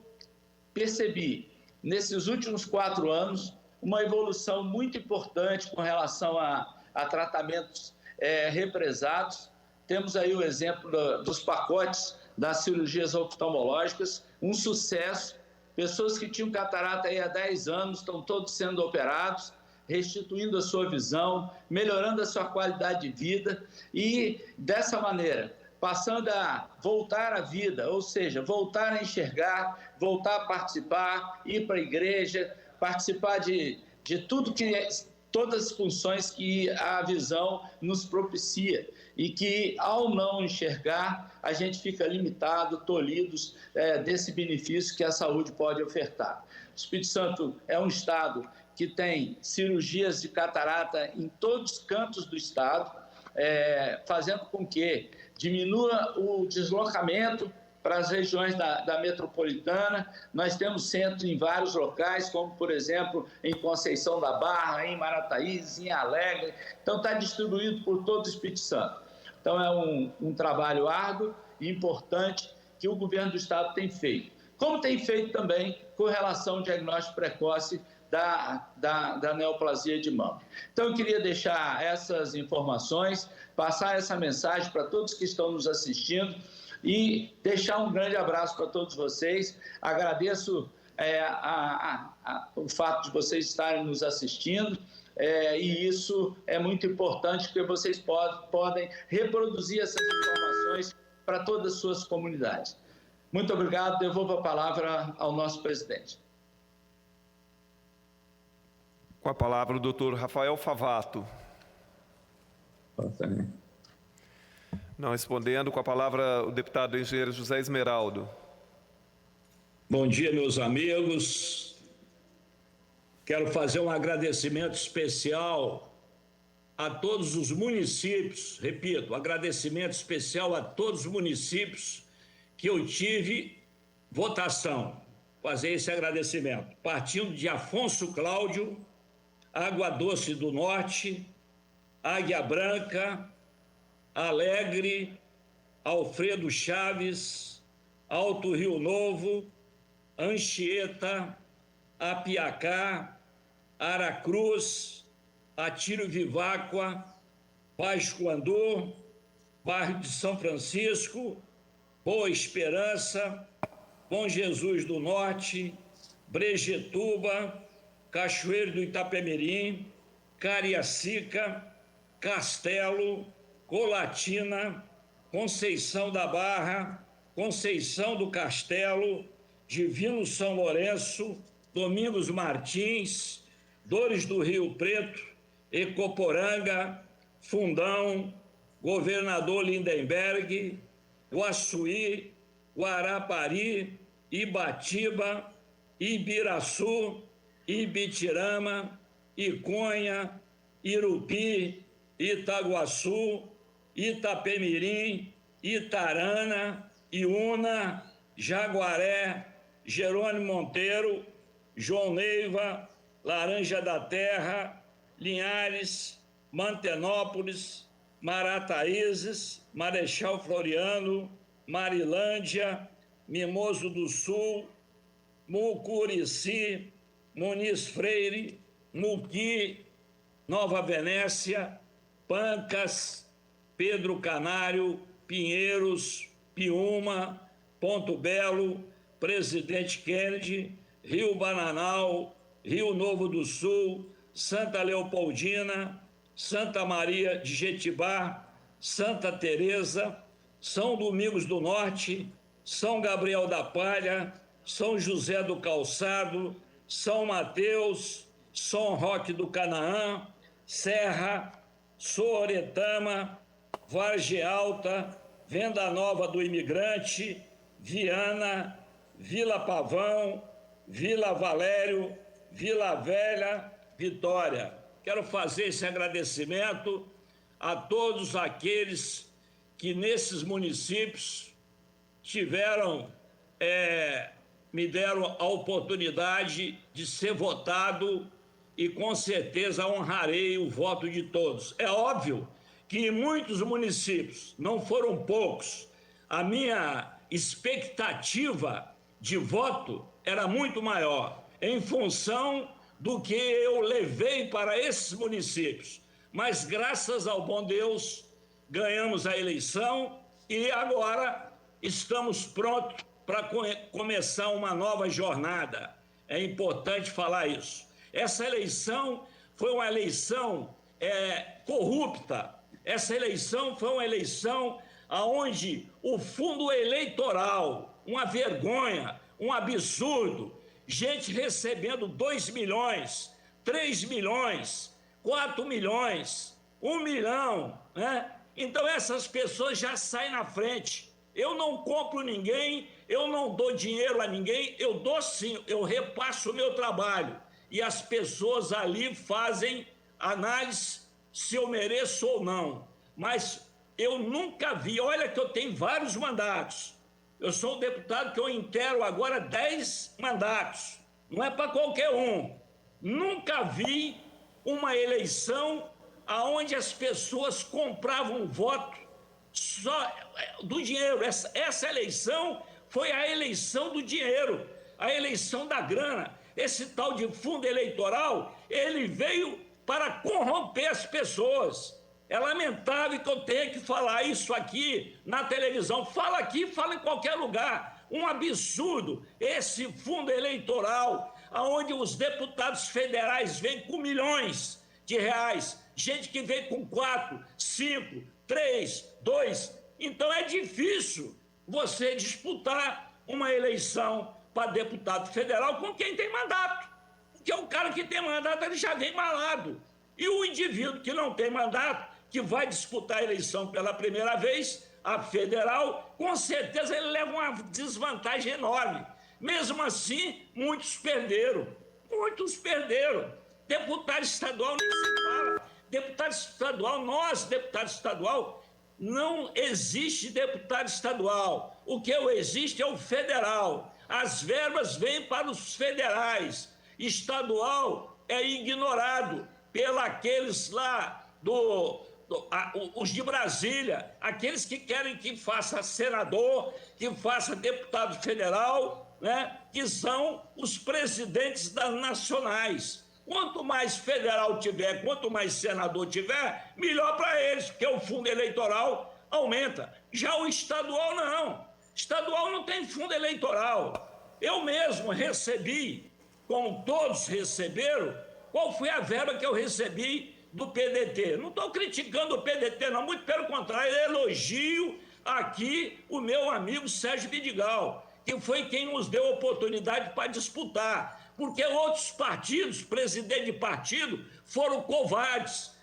percebi, nesses últimos 4 anos, uma evolução muito importante com relação a tratamentos represados. Temos aí o exemplo dos pacotes das cirurgias oftalmológicas, um sucesso. Pessoas que tinham catarata aí há 10 anos estão todos sendo operados, restituindo a sua visão, melhorando a sua qualidade de vida e, dessa maneira, passando a voltar à vida, ou seja, voltar a enxergar, voltar a participar, ir para a igreja, participar de tudo todas as funções que a visão nos propicia e que, ao não enxergar, a gente fica limitado, tolhidos desse benefício que a saúde pode ofertar. O Espírito Santo é um estado que tem cirurgias de catarata em todos os cantos do estado, fazendo com que diminua o deslocamento para as regiões da metropolitana. Nós temos centros em vários locais, como, por exemplo, em Conceição da Barra, em Marataízes, em Alegre. Então, está distribuído por todo o Espírito Santo. Então, é um trabalho árduo e importante que o governo do Estado tem feito. Como tem feito também com relação ao diagnóstico precoce da neoplasia de mama. Então, eu queria deixar essas informações, passar essa mensagem para todos que estão nos assistindo e deixar um grande abraço para todos vocês. Agradeço o fato de vocês estarem nos assistindo, e isso é muito importante, porque vocês podem reproduzir essas informações para todas as suas comunidades. Muito obrigado. Devolvo a palavra ao nosso presidente. Com a palavra o doutor Rafael Favato. Não respondendo, com a palavra o deputado engenheiro José Esmeraldo. Bom dia, meus amigos. Quero fazer um agradecimento especial a todos os municípios, repito, agradecimento especial a todos os municípios que eu tive votação, fazer esse agradecimento, partindo de Afonso Cláudio, Água Doce do Norte, Águia Branca, Alegre, Alfredo Chaves, Alto Rio Novo, Anchieta, Apiacá, Aracruz, Atílio Viváqua, Vasco Andu, bairro de São Francisco, Boa Esperança, Bom Jesus do Norte, Brejetuba, Cachoeiro do Itapemirim, Cariacica, Castelo, Colatina, Conceição da Barra, Conceição do Castelo, Divino São Lourenço, Domingos Martins, Dores do Rio Preto, Ecoporanga, Fundão, Governador Lindenberg, Guaçuí, Guarapari, Ibatiba, Ibiraçu, Ibitirama, Iconha, Irupi, Itaguaçu, Itapemirim, Itarana, Iuna, Jaguaré, Jerônimo Monteiro, João Neiva, Laranja da Terra, Linhares, Mantenópolis, Marataízes, Marechal Floriano, Marilândia, Mimoso do Sul, Mucurici, Muniz Freire, Muqui, Nova Venécia, Pancas, Pedro Canário, Pinheiros, Piúma, Ponto Belo, Presidente Kennedy, Rio Bananal, Rio Novo do Sul, Santa Leopoldina, Santa Maria de Jetibá, Santa Teresa, São Domingos do Norte, São Gabriel da Palha, São José do Calçado, São Mateus, São Roque do Canaã, Serra, Sooretama, Vargem Alta, Venda Nova do Imigrante, Viana, Vila Pavão, Vila Valério, Vila Velha, Vitória. Quero fazer esse agradecimento a todos aqueles que nesses municípios me deram a oportunidade de ser votado e com certeza honrarei o voto de todos. É óbvio que em muitos municípios, não foram poucos, a minha expectativa de voto era muito maior, em função do que eu levei para esses municípios. Mas, graças ao bom Deus, ganhamos a eleição e agora estamos prontos para começar uma nova jornada. É importante falar isso. Essa eleição foi uma eleição corrupta. Essa eleição foi uma eleição onde o fundo eleitoral, uma vergonha, um absurdo, gente recebendo 2 milhões, 3 milhões, 4 milhões, 1 milhão, né? Então essas pessoas já saem na frente. Eu não compro ninguém, eu não dou dinheiro a ninguém, eu dou sim, eu repasso o meu trabalho. E as pessoas ali fazem análise se eu mereço ou não. Mas eu nunca vi, olha que eu tenho vários mandatos, Eu sou um deputado que eu integro agora 10 mandatos. Não é para qualquer um. Nunca vi uma eleição onde as pessoas compravam voto só do dinheiro. Essa eleição foi a eleição do dinheiro, a eleição da grana. Esse tal de fundo eleitoral, ele veio para corromper as pessoas. É lamentável que eu tenha que falar isso aqui na televisão. Fala aqui, fala em qualquer lugar. Um absurdo esse fundo eleitoral, onde os deputados federais vêm com milhões de reais, gente que vem com 4, 5, 3, 2. Então é difícil você disputar uma eleição para deputado federal com quem tem mandato. Porque o cara que tem mandato, ele já vem malado. E o indivíduo que não tem mandato, que vai disputar a eleição pela primeira vez, a federal, com certeza ele leva uma desvantagem enorme. Mesmo assim, muitos perderam. Muitos perderam. Deputado estadual nem se fala. Deputado estadual, nós, deputado estadual, não existe deputado estadual. O que existe é o federal. As verbas vêm para os federais. Estadual é ignorado pelos lá os de Brasília, aqueles que querem que faça senador, que faça deputado federal, né, que são os presidentes das nacionais. Quanto mais federal tiver, quanto mais senador tiver, melhor para eles, porque o fundo eleitoral aumenta. Já o estadual não. Estadual não tem fundo eleitoral. Eu mesmo recebi, como todos receberam, qual foi a verba que eu recebi do PDT? Não estou criticando o PDT, não, muito pelo contrário, elogio aqui o meu amigo Sérgio Vidigal, que foi quem nos deu oportunidade para disputar, porque outros partidos, presidente de partido, foram covardes,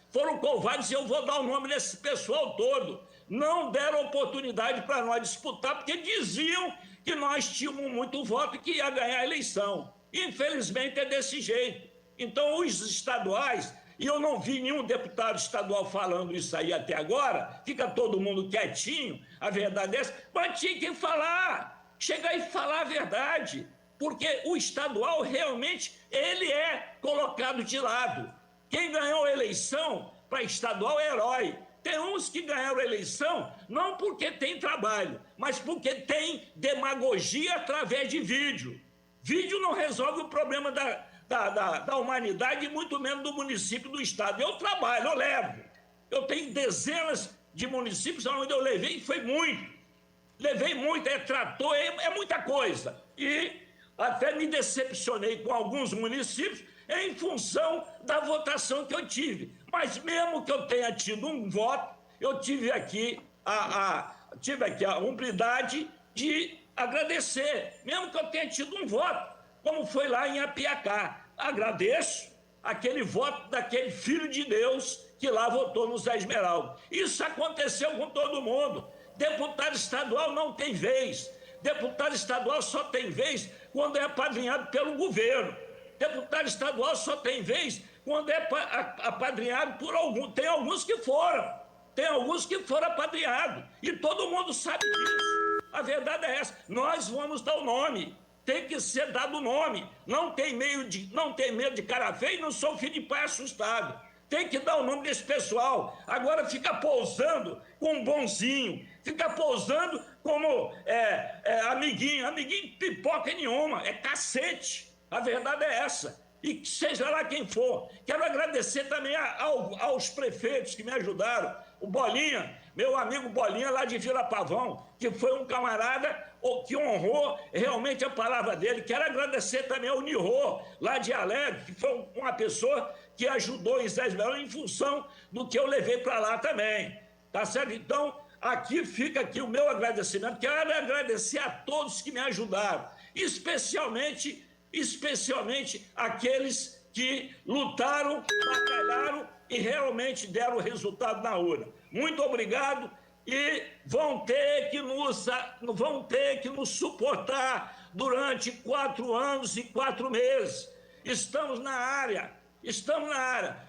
e eu vou dar o nome desse pessoal todo, não deram oportunidade para nós disputar, porque diziam que nós tínhamos muito voto e que ia ganhar a eleição. Infelizmente é desse jeito. Então os estaduais, e eu não vi nenhum deputado estadual falando isso aí até agora, fica todo mundo quietinho, a verdade é essa, mas tinha que falar, chegar e falar a verdade, porque o estadual realmente, ele é colocado de lado. Quem ganhou a eleição para estadual é herói. Tem uns que ganharam a eleição não porque tem trabalho, mas porque tem demagogia através de vídeo. Vídeo não resolve o problema da humanidade e muito menos do município, do estado. Eu trabalho, eu levo. Eu tenho dezenas de municípios onde eu levei, e foi muito. Levei muito, é trator, é muita coisa. E até me decepcionei com alguns municípios em função da votação que eu tive. Mas mesmo que eu tenha tido um voto, eu tive aqui a humildade de agradecer, mesmo que eu tenha tido um voto, como foi lá em Apiacá. Agradeço aquele voto daquele filho de Deus que lá votou no Zé Esmeralda. Isso aconteceu com todo mundo. Deputado estadual não tem vez. Deputado estadual só tem vez quando é apadrinhado pelo governo. Deputado estadual só tem vez quando é apadrinhado por algum. Tem alguns que foram. Tem alguns que foram apadrinhados. E todo mundo sabe disso. A verdade é essa. Nós vamos dar o nome. Tem que ser dado o nome. Não tem medo de cara feio, não sou filho de pai assustado. Tem que dar o nome desse pessoal. Agora fica pousando com um bonzinho. Fica pousando como amiguinho. Amiguinho pipoca nenhuma. É cacete. A verdade é essa. E seja lá quem for. Quero agradecer também aos prefeitos que me ajudaram. O Bolinha, meu amigo Bolinha lá de Vila Pavão, que foi um camarada que honrou realmente a palavra dele. Quero agradecer também ao Nirô, lá de Alegre, que foi uma pessoa que ajudou em Zé Esmeralda em função do que eu levei para lá também. Tá certo? Então, fica aqui o meu agradecimento. Quero agradecer a todos que me ajudaram, especialmente aqueles que lutaram, batalharam e realmente deram resultado na urna. Muito obrigado e vão ter que nos suportar durante 4 anos e 4 meses. Estamos na área.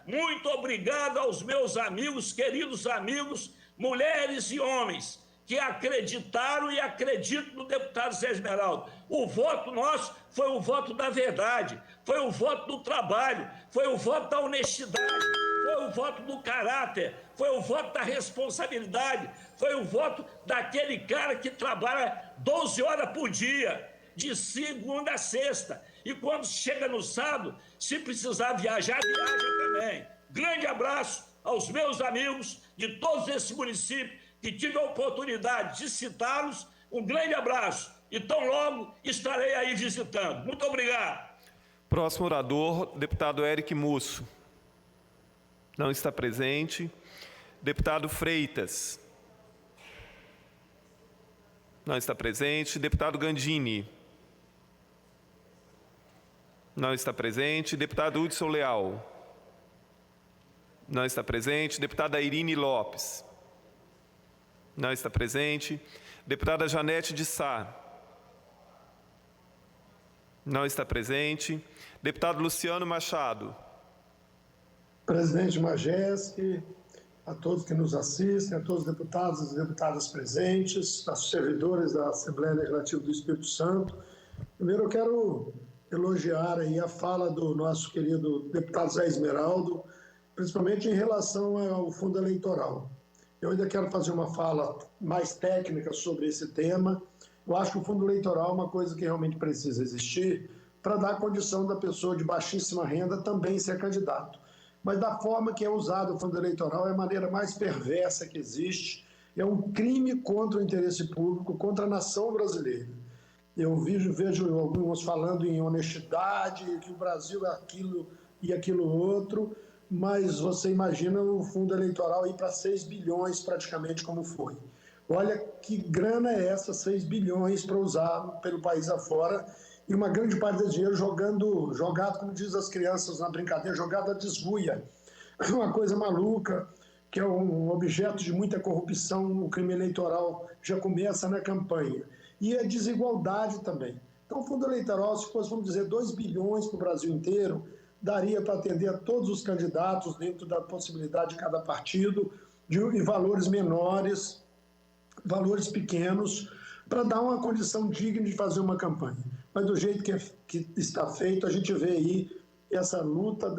Muito obrigado aos meus amigos, queridos amigos, mulheres e homens que acreditaram e acreditam no deputado Zé Esmeraldo. O voto nosso foi o voto da verdade, foi o voto do trabalho, foi o voto da honestidade, foi o voto do caráter, foi o voto da responsabilidade, foi o voto daquele cara que trabalha 12 horas por dia, de segunda a sexta. E quando chega no sábado, se precisar viajar, viaja também. Grande abraço aos meus amigos de todos esses municípios que tive a oportunidade de citá-los. Um grande abraço e tão logo estarei aí visitando. Muito obrigado. Próximo orador, deputado Eric Musso. Não está presente. Deputado Freitas. Não está presente. Deputado Gandini. Não está presente. Deputado Hudson Leal. Não está presente. Deputada Irine Lopes. Não está presente. Deputada Janete de Sá. Não está presente. Deputado Luciano Machado. Presidente Majeste, a todos que nos assistem, a todos os deputados e deputadas presentes, aos servidores da Assembleia Legislativa do Espírito Santo. Primeiro, eu quero elogiar aí a fala do nosso querido deputado Zé Esmeraldo, principalmente em relação ao fundo eleitoral. Eu ainda quero fazer uma fala mais técnica sobre esse tema. Eu acho que o fundo eleitoral é uma coisa que realmente precisa existir para dar condição da pessoa de baixíssima renda também ser candidato. Mas da forma que é usado o fundo eleitoral é a maneira mais perversa que existe. É um crime contra o interesse público, contra a nação brasileira. Eu vejo alguns falando em honestidade, que o Brasil é aquilo e aquilo outro, mas você imagina o fundo eleitoral ir para 6 bilhões praticamente como foi. Olha que grana é essa, 6 bilhões para usar pelo país afora, e uma grande parte desse dinheiro jogado, como diz as crianças na brincadeira, jogado à desguia. Uma coisa maluca, que é um objeto de muita corrupção, o crime eleitoral já começa na campanha. E a desigualdade também. Então, o fundo eleitoral, se fosse, vamos dizer, 2 bilhões para o Brasil inteiro, daria para atender a todos os candidatos dentro da possibilidade de cada partido, de valores menores, valores pequenos, para dar uma condição digna de fazer uma campanha. Mas do jeito que está feito, a gente vê aí essa luta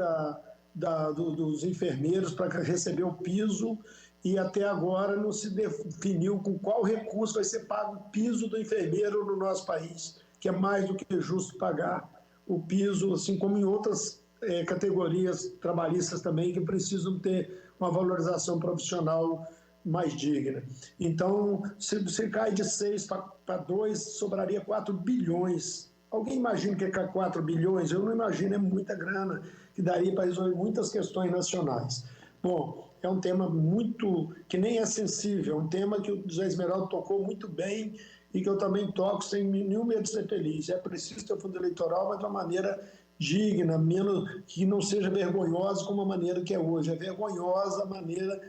dos enfermeiros para receber o piso, e até agora não se definiu com qual recurso vai ser pago o piso do enfermeiro no nosso país, que é mais do que justo pagar o piso, assim como em outras categorias trabalhistas também, que precisam ter uma valorização profissional mais digna. Então, se você cai de 6 para 2, sobraria 4 bilhões. Alguém imagina que é 4 bilhões? Eu não imagino, é muita grana, que daria para resolver muitas questões nacionais. Bom, é um tema muito, que nem é sensível, é um tema que o José Esmeraldo tocou muito bem e que eu também toco sem nenhum medo de ser feliz. É preciso ter o fundo eleitoral, mas de uma maneira digna, menos, que não seja vergonhosa como a maneira que é hoje. É vergonhosa a maneira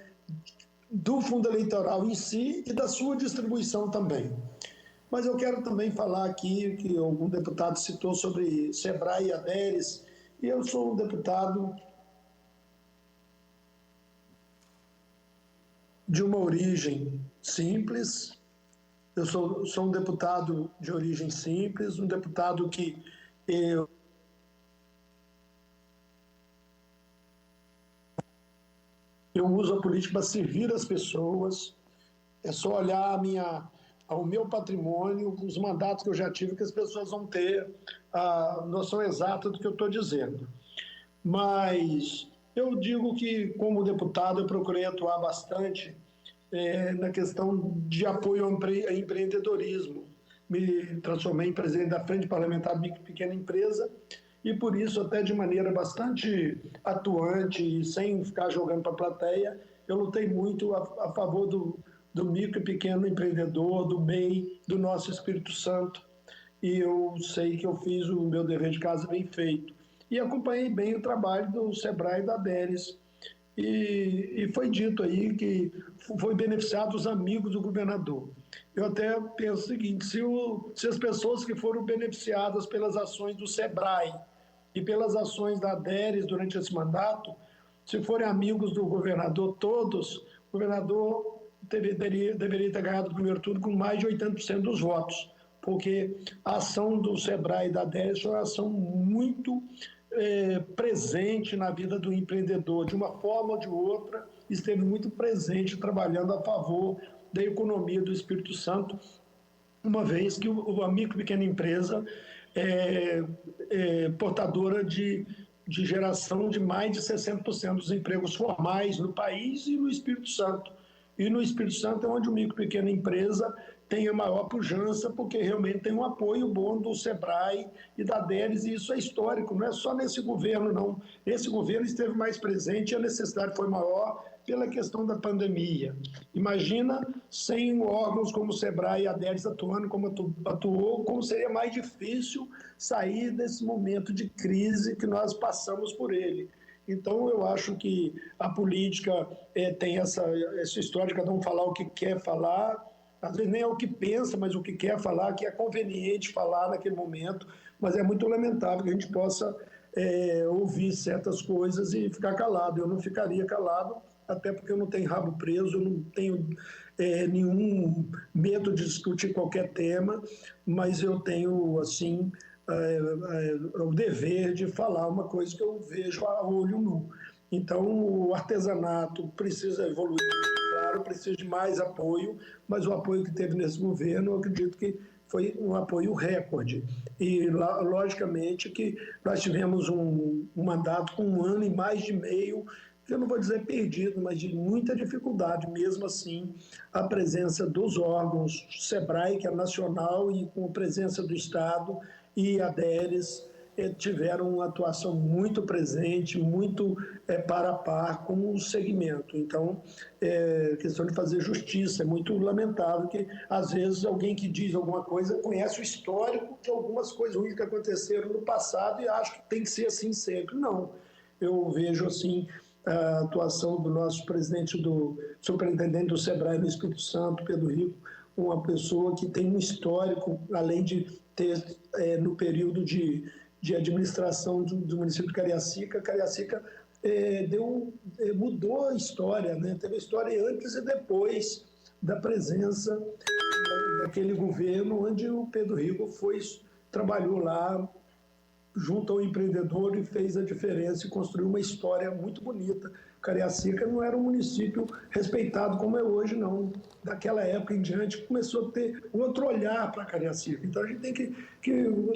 do fundo eleitoral em si e da sua distribuição também. Mas eu quero também falar aqui, que algum deputado citou sobre SEBRAE e ADERES, e eu sou um deputado de uma origem simples, eu sou um deputado de origem simples, um deputado que eu uso a política para servir as pessoas. É só olhar ao meu patrimônio, os mandatos que eu já tive, que as pessoas vão ter a noção exata do que eu estou dizendo. Mas eu digo que, como deputado, eu procurei atuar bastante na questão de apoio ao empreendedorismo. Me transformei em presidente da Frente Parlamentar de Pequena Empresa, e por isso, até de maneira bastante atuante e sem ficar jogando para a plateia, eu lutei muito a favor do micro e pequeno empreendedor, do MEI, do nosso Espírito Santo, e eu sei que eu fiz o meu dever de casa bem feito. E acompanhei bem o trabalho do SEBRAE e da ADERES. E foi dito aí que foi beneficiado os amigos do governador. Eu até penso o seguinte, se as pessoas que foram beneficiadas pelas ações do SEBRAE e pelas ações da ADERES durante esse mandato, se forem amigos do governador todos, o governador deveria ter ganhado o primeiro turno com mais de 80% dos votos, porque a ação do SEBRAE e da ADERES foi uma ação muito presente na vida do empreendedor, de uma forma ou de outra, esteve muito presente trabalhando a favor da economia do Espírito Santo, uma vez que a micro e pequena empresa é portadora de geração de mais de 60% dos empregos formais no país e no Espírito Santo. E no Espírito Santo é onde o micro e pequena empresa tem a maior pujança, porque realmente tem um apoio bom do SEBRAE e da ADERES, e isso é histórico, não é só nesse governo, não. Esse governo esteve mais presente e a necessidade foi maior pela questão da pandemia. Imagina sem órgãos como o SEBRAE e a ADERES atuando como atuou, como seria mais difícil sair desse momento de crise que nós passamos por ele. Então, eu acho que a política tem essa história de cada um falar o que quer falar, às vezes nem é o que pensa, mas o que quer falar, que é conveniente falar naquele momento, mas é muito lamentável que a gente possa ouvir certas coisas e ficar calado. Eu não ficaria calado, até porque eu não tenho rabo preso, eu não tenho nenhum medo de discutir qualquer tema, mas eu tenho, assim, o dever de falar uma coisa que eu vejo a olho nu. Então, o artesanato precisa evoluir, claro, precisa de mais apoio, mas o apoio que teve nesse governo, eu acredito que foi um apoio recorde. E, logicamente, que nós tivemos um mandato com 1 ano e mais de meio, que eu não vou dizer perdido, mas de muita dificuldade. Mesmo assim, a presença dos órgãos, SEBRAE, que é nacional, e com a presença do Estado, e a ADERES tiveram uma atuação muito presente, muito par a par com o segmento. Então, questão de fazer justiça, é muito lamentável que, às vezes, alguém que diz alguma coisa conhece o histórico de algumas coisas ruins que aconteceram no passado e acha que tem que ser assim sempre. Não, eu vejo assim a atuação do nosso presidente, do superintendente do SEBRAE no Espírito Santo, Pedro Rico, uma pessoa que tem um histórico, além de ter, no período de administração do município de Cariacica, mudou a história, né? Teve a história antes e depois da presença daquele governo, onde o Pedro Rico trabalhou lá junto ao empreendedor e fez a diferença e construiu uma história muito bonita. Cariacica não era um município respeitado como é hoje, não. Daquela época em diante começou a ter outro olhar para Cariacica. Então a gente tem que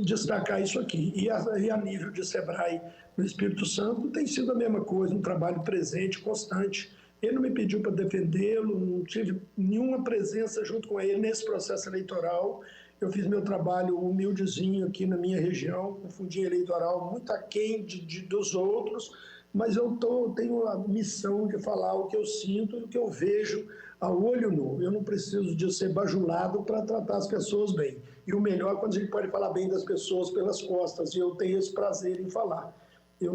destacar isso aqui. E a nível de SEBRAE no Espírito Santo tem sido a mesma coisa, um trabalho presente, constante. Ele não me pediu para defendê-lo, não tive nenhuma presença junto com ele nesse processo eleitoral. Eu fiz meu trabalho humildezinho aqui na minha região, com fundinho eleitoral muito aquém dos outros, mas eu tenho a missão de falar o que eu sinto e o que eu vejo a olho nu. Eu não preciso de ser bajulado para tratar as pessoas bem. E o melhor é quando a gente pode falar bem das pessoas pelas costas, e eu tenho esse prazer em falar. Eu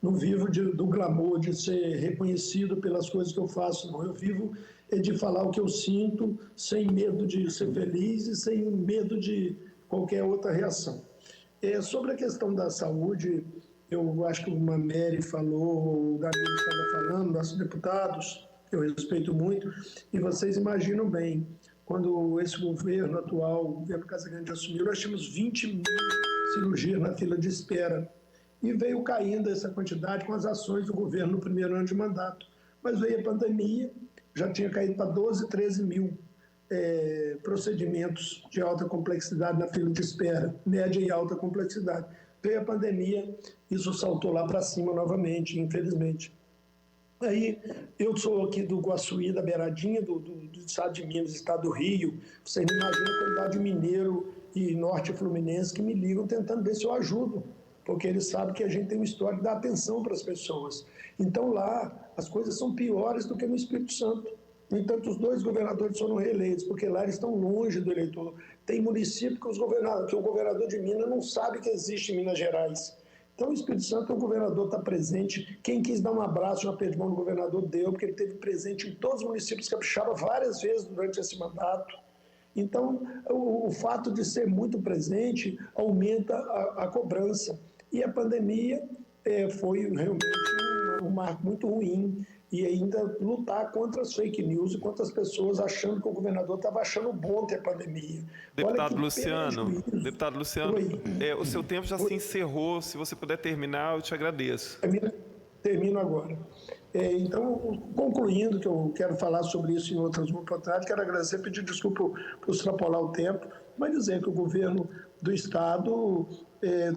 não vivo do glamour de ser reconhecido pelas coisas que eu faço, não. Eu vivo de falar o que eu sinto, sem medo de ser feliz e sem medo de qualquer outra reação. Sobre a questão da saúde, eu acho que o Mameri falou, o Danilo estava falando, nossos deputados, eu respeito muito, e vocês imaginam bem, quando esse governo atual, o governo Casagrande assumiu, nós tínhamos 20 mil cirurgias na fila de espera, e veio caindo essa quantidade com as ações do governo no primeiro ano de mandato. Mas veio a pandemia, já tinha caído para 12, 13 mil procedimentos de alta complexidade na fila de espera, média e alta complexidade. Veio a pandemia, isso saltou lá para cima novamente, infelizmente. Aí, eu sou aqui do Guaçuí, da beiradinha do estado de Minas, estado do Rio. Você não imagina a quantidade de mineiro e norte fluminense que me ligam tentando ver se eu ajudo, porque eles sabem que a gente tem uma história de dar atenção para as pessoas. Então, lá, as coisas são piores do que no Espírito Santo. No entanto, os 2 governadores foram reeleitos, porque lá eles estão longe do eleitor. Tem município que o governador de Minas não sabe que existe em Minas Gerais. Então, o Espírito Santo, o governador está presente. Quem quis dar um abraço, um aperto de mão no governador, deu, porque ele esteve presente em todos os municípios capixaba várias vezes durante esse mandato. Então, o fato de ser muito presente aumenta a cobrança. E a pandemia foi realmente um marco muito ruim e ainda lutar contra as fake news e contra as pessoas achando que o governador estava achando bom ter pandemia. Deputado Luciano, o seu tempo já se encerrou. Se você puder terminar, eu te agradeço. Termino agora. Então, concluindo, que eu quero falar sobre isso em outras oportunidades, quero agradecer, pedir desculpa por extrapolar o tempo, mas dizer que o governo do Estado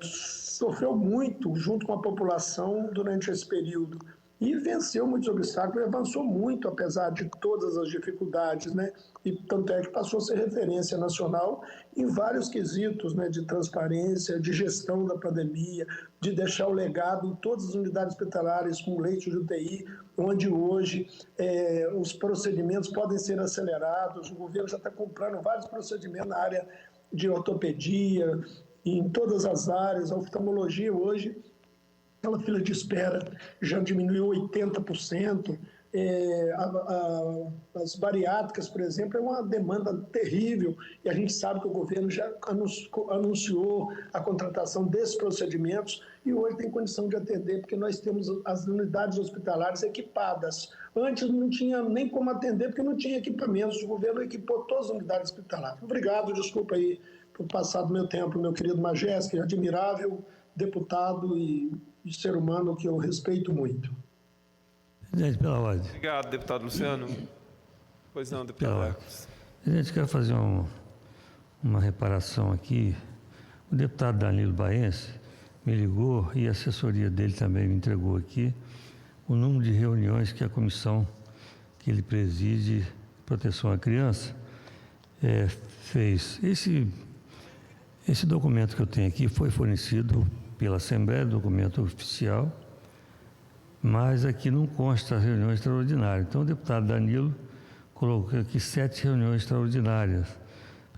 sofreu muito junto com a população durante esse período e venceu muitos obstáculos e avançou muito, apesar de todas as dificuldades, né? E tanto é que passou a ser referência nacional em vários quesitos, né? De transparência, de gestão da pandemia, de deixar o legado em todas as unidades hospitalares com leite de UTI, onde hoje os procedimentos podem ser acelerados. O governo já está comprando vários procedimentos na área de ortopedia, em todas as áreas. A oftalmologia hoje, aquela fila de espera já diminuiu 80%. As bariátricas, por exemplo, é uma demanda terrível e a gente sabe que o governo já anunciou a contratação desses procedimentos e hoje tem condição de atender, porque nós temos as unidades hospitalares equipadas. Antes não tinha nem como atender, porque não tinha equipamentos. O governo equipou todas as unidades hospitalares. Obrigado, desculpa aí por passar do meu tempo, meu querido Majeski, admirável deputado e ser humano que eu respeito muito. Presidente, pela ordem. Obrigado, deputado Luciano. Pois não, deputado Hércules. Presidente, quero fazer uma reparação aqui. O deputado Danilo Baense me ligou e a assessoria dele também me entregou aqui o número de reuniões que a comissão que ele preside, Proteção à Criança, fez. Esse documento que eu tenho aqui foi fornecido pela Assembleia, documento oficial, mas aqui não consta a reunião extraordinária. Então, o deputado Danilo colocou aqui 7 reuniões extraordinárias,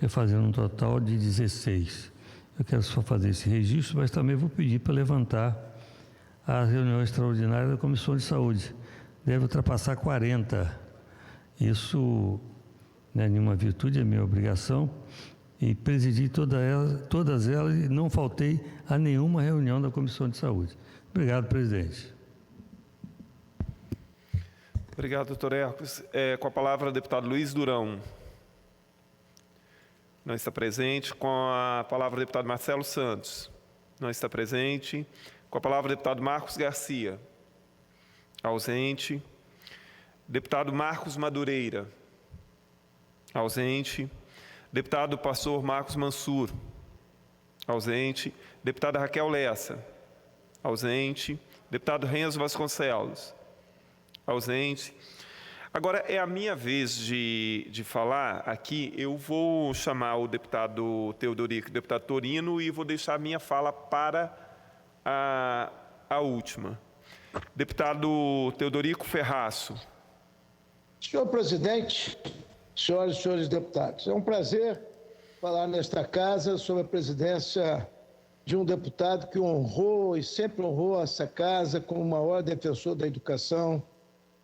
fazendo um total de 16. Eu quero só fazer esse registro, mas também vou pedir para levantar a reunião extraordinária da Comissão de Saúde. Deve ultrapassar 40. Isso não é nenhuma virtude, é minha obrigação. E presidi todas elas e não faltei a nenhuma reunião da Comissão de Saúde. Obrigado, presidente. Obrigado, doutor Hércules. Com a palavra, o deputado Luiz Durão. Não está presente. Com a palavra, o deputado Marcelo Santos. Não está presente. Com a palavra, o deputado Marcos Garcia. Ausente. Deputado Marcos Madureira. Ausente. Deputado pastor Marcos Mansur. Ausente. Deputada Raquel Lessa. Ausente. Deputado Renzo Vasconcelos. Ausente. Agora é a minha vez de falar aqui. Eu vou chamar o deputado Teodorico e o deputado Torino e vou deixar a minha fala para a última. Deputado Teodorico Ferraço. Senhor presidente, senhoras e senhores deputados, é um prazer falar nesta casa sobre a presidência de um deputado que honrou e sempre honrou essa casa como o maior defensor da educação,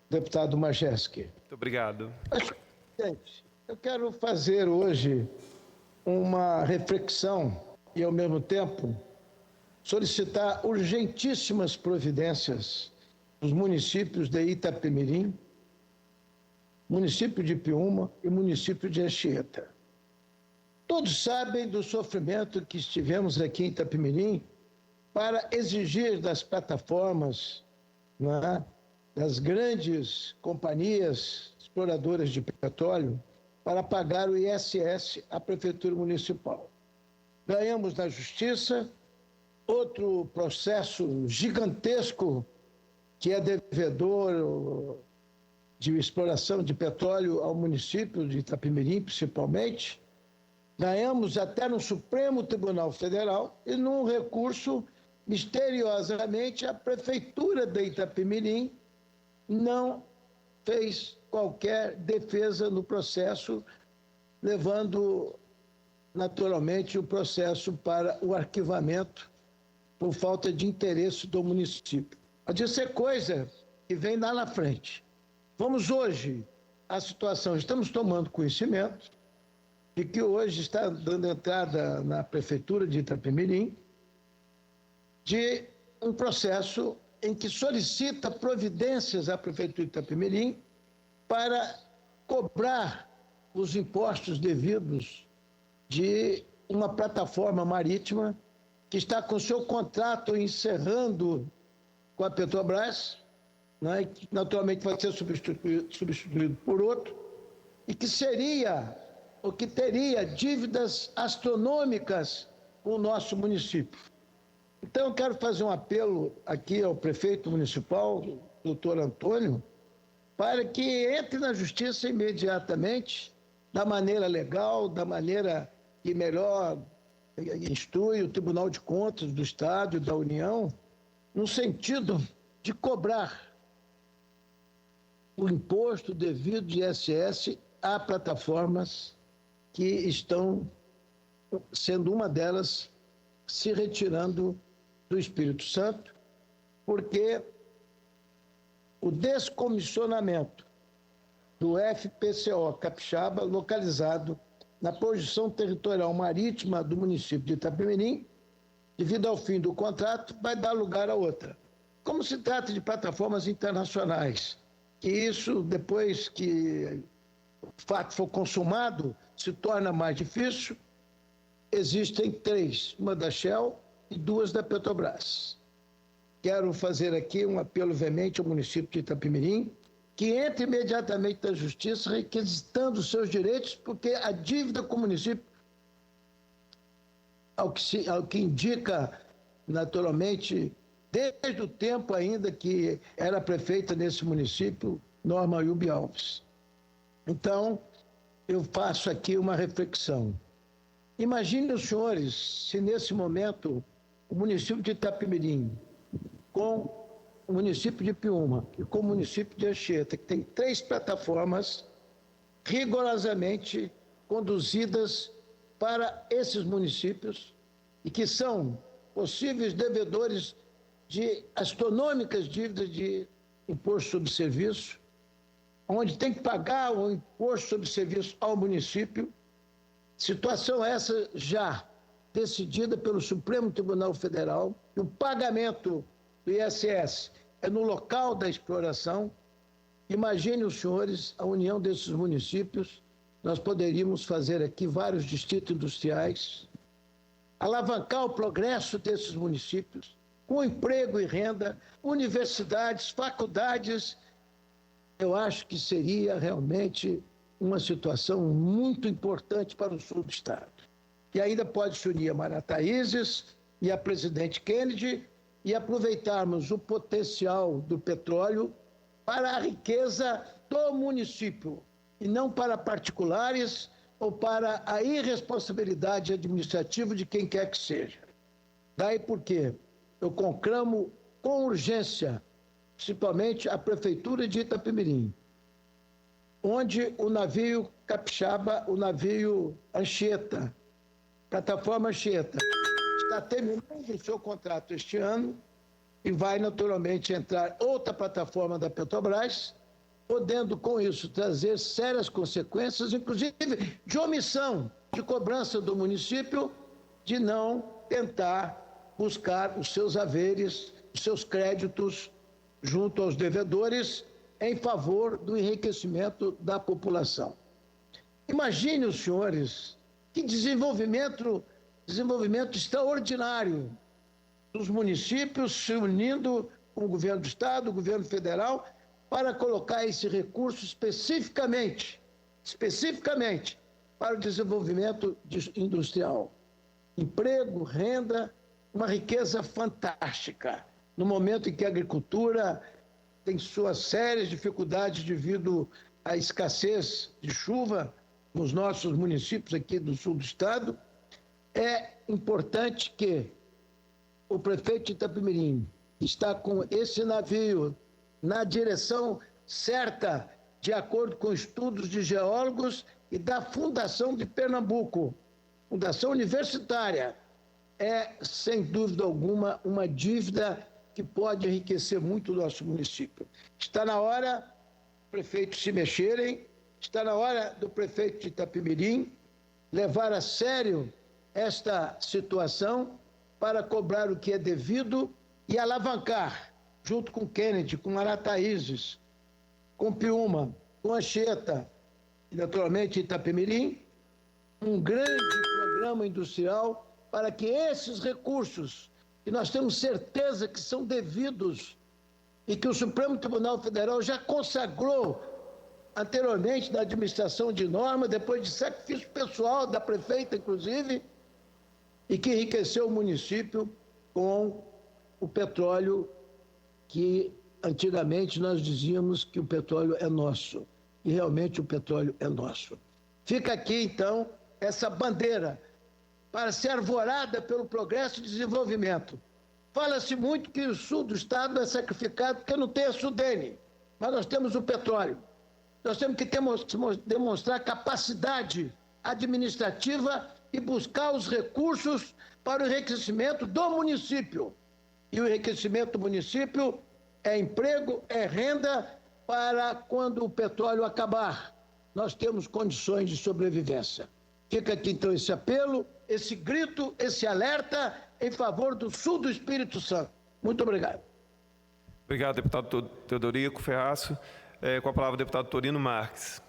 deputado Majeski. Muito obrigado. Presidente, eu quero fazer hoje uma reflexão e, ao mesmo tempo, solicitar urgentíssimas providências nos municípios de Itapemirim, município de Piúma e município de Anchieta. Todos sabem do sofrimento que estivemos aqui em Itapemirim para exigir das plataformas, né, das grandes companhias exploradoras de petróleo para pagar o ISS à Prefeitura Municipal. Ganhamos na Justiça outro processo gigantesco que é devedor de exploração de petróleo ao município de Itapemirim, principalmente. Ganhamos até no Supremo Tribunal Federal e num recurso, misteriosamente, a Prefeitura de Itapemirim não fez qualquer defesa no processo, levando, naturalmente, o processo para o arquivamento por falta de interesse do município. Pode ser coisa que vem lá na frente. Vamos hoje à situação, estamos tomando conhecimento de que hoje está dando entrada na Prefeitura de Itapemirim de um processo em que solicita providências à Prefeitura de Itapemirim para cobrar os impostos devidos de uma plataforma marítima que está com seu contrato encerrando com a Petrobras, né, que naturalmente vai ser substituído por outro, e que seria, ou que teria dívidas astronômicas com o nosso município. Então, eu quero fazer um apelo aqui ao prefeito municipal, doutor Antônio, para que entre na justiça imediatamente, da maneira legal, da maneira que melhor instrui o Tribunal de Contas do Estado e da União, no sentido de cobrar o imposto devido de ISS a plataformas que estão, sendo uma delas, se retirando do Espírito Santo, porque o descomissionamento do FPCO Capixaba, localizado na projeção territorial marítima do município de Itapemirim, devido ao fim do contrato, vai dar lugar a outra. Como se trata de plataformas internacionais, que isso, depois que o fato for consumado, se torna mais difícil, existem 3, uma da Shell e 2 da Petrobras. Quero fazer aqui um apelo veemente ao município de Itapemirim, que entre imediatamente na justiça requisitando os seus direitos, porque a dívida com o município, ao que indica, naturalmente, desde o tempo ainda que era prefeita nesse município, Norma Ayub Alves. Então, eu faço aqui uma reflexão. Imaginem os senhores se nesse momento o município de Itapemirim, com o município de Piúma e com o município de Anchieta, que tem 3 plataformas rigorosamente conduzidas para esses municípios e que são possíveis devedores de astronômicas dívidas de imposto sobre serviço, onde tem que pagar o imposto sobre serviço ao município. Situação essa já decidida pelo Supremo Tribunal Federal, e o pagamento do ISS é no local da exploração. Imagine os senhores a união desses municípios. Nós poderíamos fazer aqui vários distritos industriais, alavancar o progresso desses municípios, com emprego e renda, universidades, faculdades. Eu acho que seria realmente uma situação muito importante para o sul do estado. E ainda pode se unir a Marataízes e a Presidente Kennedy e aproveitarmos o potencial do petróleo para a riqueza do município e não para particulares ou para a irresponsabilidade administrativa de quem quer que seja. Daí porque eu conclamo com urgência, principalmente a Prefeitura de Itapemirim, onde o navio Capixaba, o navio Anchieta, plataforma Anchieta, está terminando o seu contrato este ano e vai naturalmente entrar outra plataforma da Petrobras, podendo com isso trazer sérias consequências, inclusive de omissão de cobrança do município, de não tentar buscar os seus haveres, os seus créditos junto aos devedores em favor do enriquecimento da população. Imagine os senhores que desenvolvimento extraordinário dos municípios se unindo com o governo do estado, o governo federal, para colocar esse recurso especificamente para o desenvolvimento industrial. Emprego, renda, uma riqueza fantástica. No momento em que a agricultura tem suas sérias dificuldades devido à escassez de chuva nos nossos municípios aqui do sul do estado, é importante que o prefeito de Itapemirim está com esse navio na direção certa, de acordo com estudos de geólogos e da Fundação de Pernambuco, Fundação Universitária. É, sem dúvida alguma, uma dívida que pode enriquecer muito o nosso município. Está na hora do prefeito se mexerem, está na hora do prefeito de Itapemirim levar a sério esta situação para cobrar o que é devido e alavancar, junto com Kennedy, com Arataízes, com Piúma, com Anchieta e, naturalmente, Itapemirim, um grande programa industrial para que esses recursos, que nós temos certeza que são devidos e que o Supremo Tribunal Federal já consagrou anteriormente na administração de norma, depois de sacrifício pessoal da prefeita, inclusive, e que enriqueceu o município com o petróleo que antigamente nós dizíamos que o petróleo é nosso. E realmente o petróleo é nosso. Fica aqui, então, essa bandeira para ser arvorada pelo progresso e desenvolvimento. Fala-se muito que o sul do estado é sacrificado porque não tem a Sudene, mas nós temos o petróleo. Nós temos que demonstrar capacidade administrativa e buscar os recursos para o enriquecimento do município. E o enriquecimento do município é emprego, é renda para quando o petróleo acabar. Nós temos condições de sobrevivência. Fica aqui, então, esse apelo, esse grito, esse alerta em favor do sul do Espírito Santo. Muito obrigado. Obrigado, deputado Teodorico Ferraço. Com a palavra, o deputado Torino Marques.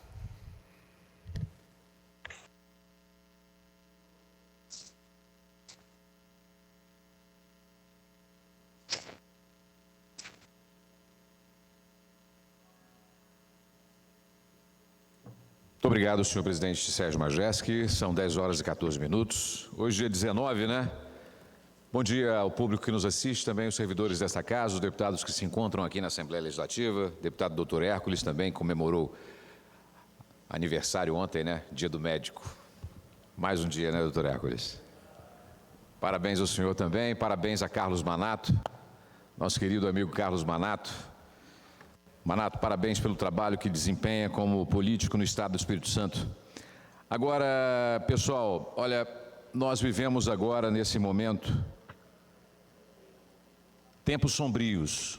Muito obrigado, senhor presidente Sérgio Majeski. São 10 horas e 14 minutos. Hoje é 19, né? Bom dia ao público que nos assiste, também os servidores desta casa, os deputados que se encontram aqui na Assembleia Legislativa. O deputado doutor Hércules também comemorou aniversário ontem, né? Dia do médico. Mais um dia, né, doutor Hércules? Parabéns ao senhor também, parabéns a Carlos Manato, nosso querido amigo Carlos Manato. Manato, parabéns pelo trabalho que desempenha como político no Estado do Espírito Santo. Agora, pessoal, olha, nós vivemos agora, nesse momento, tempos sombrios.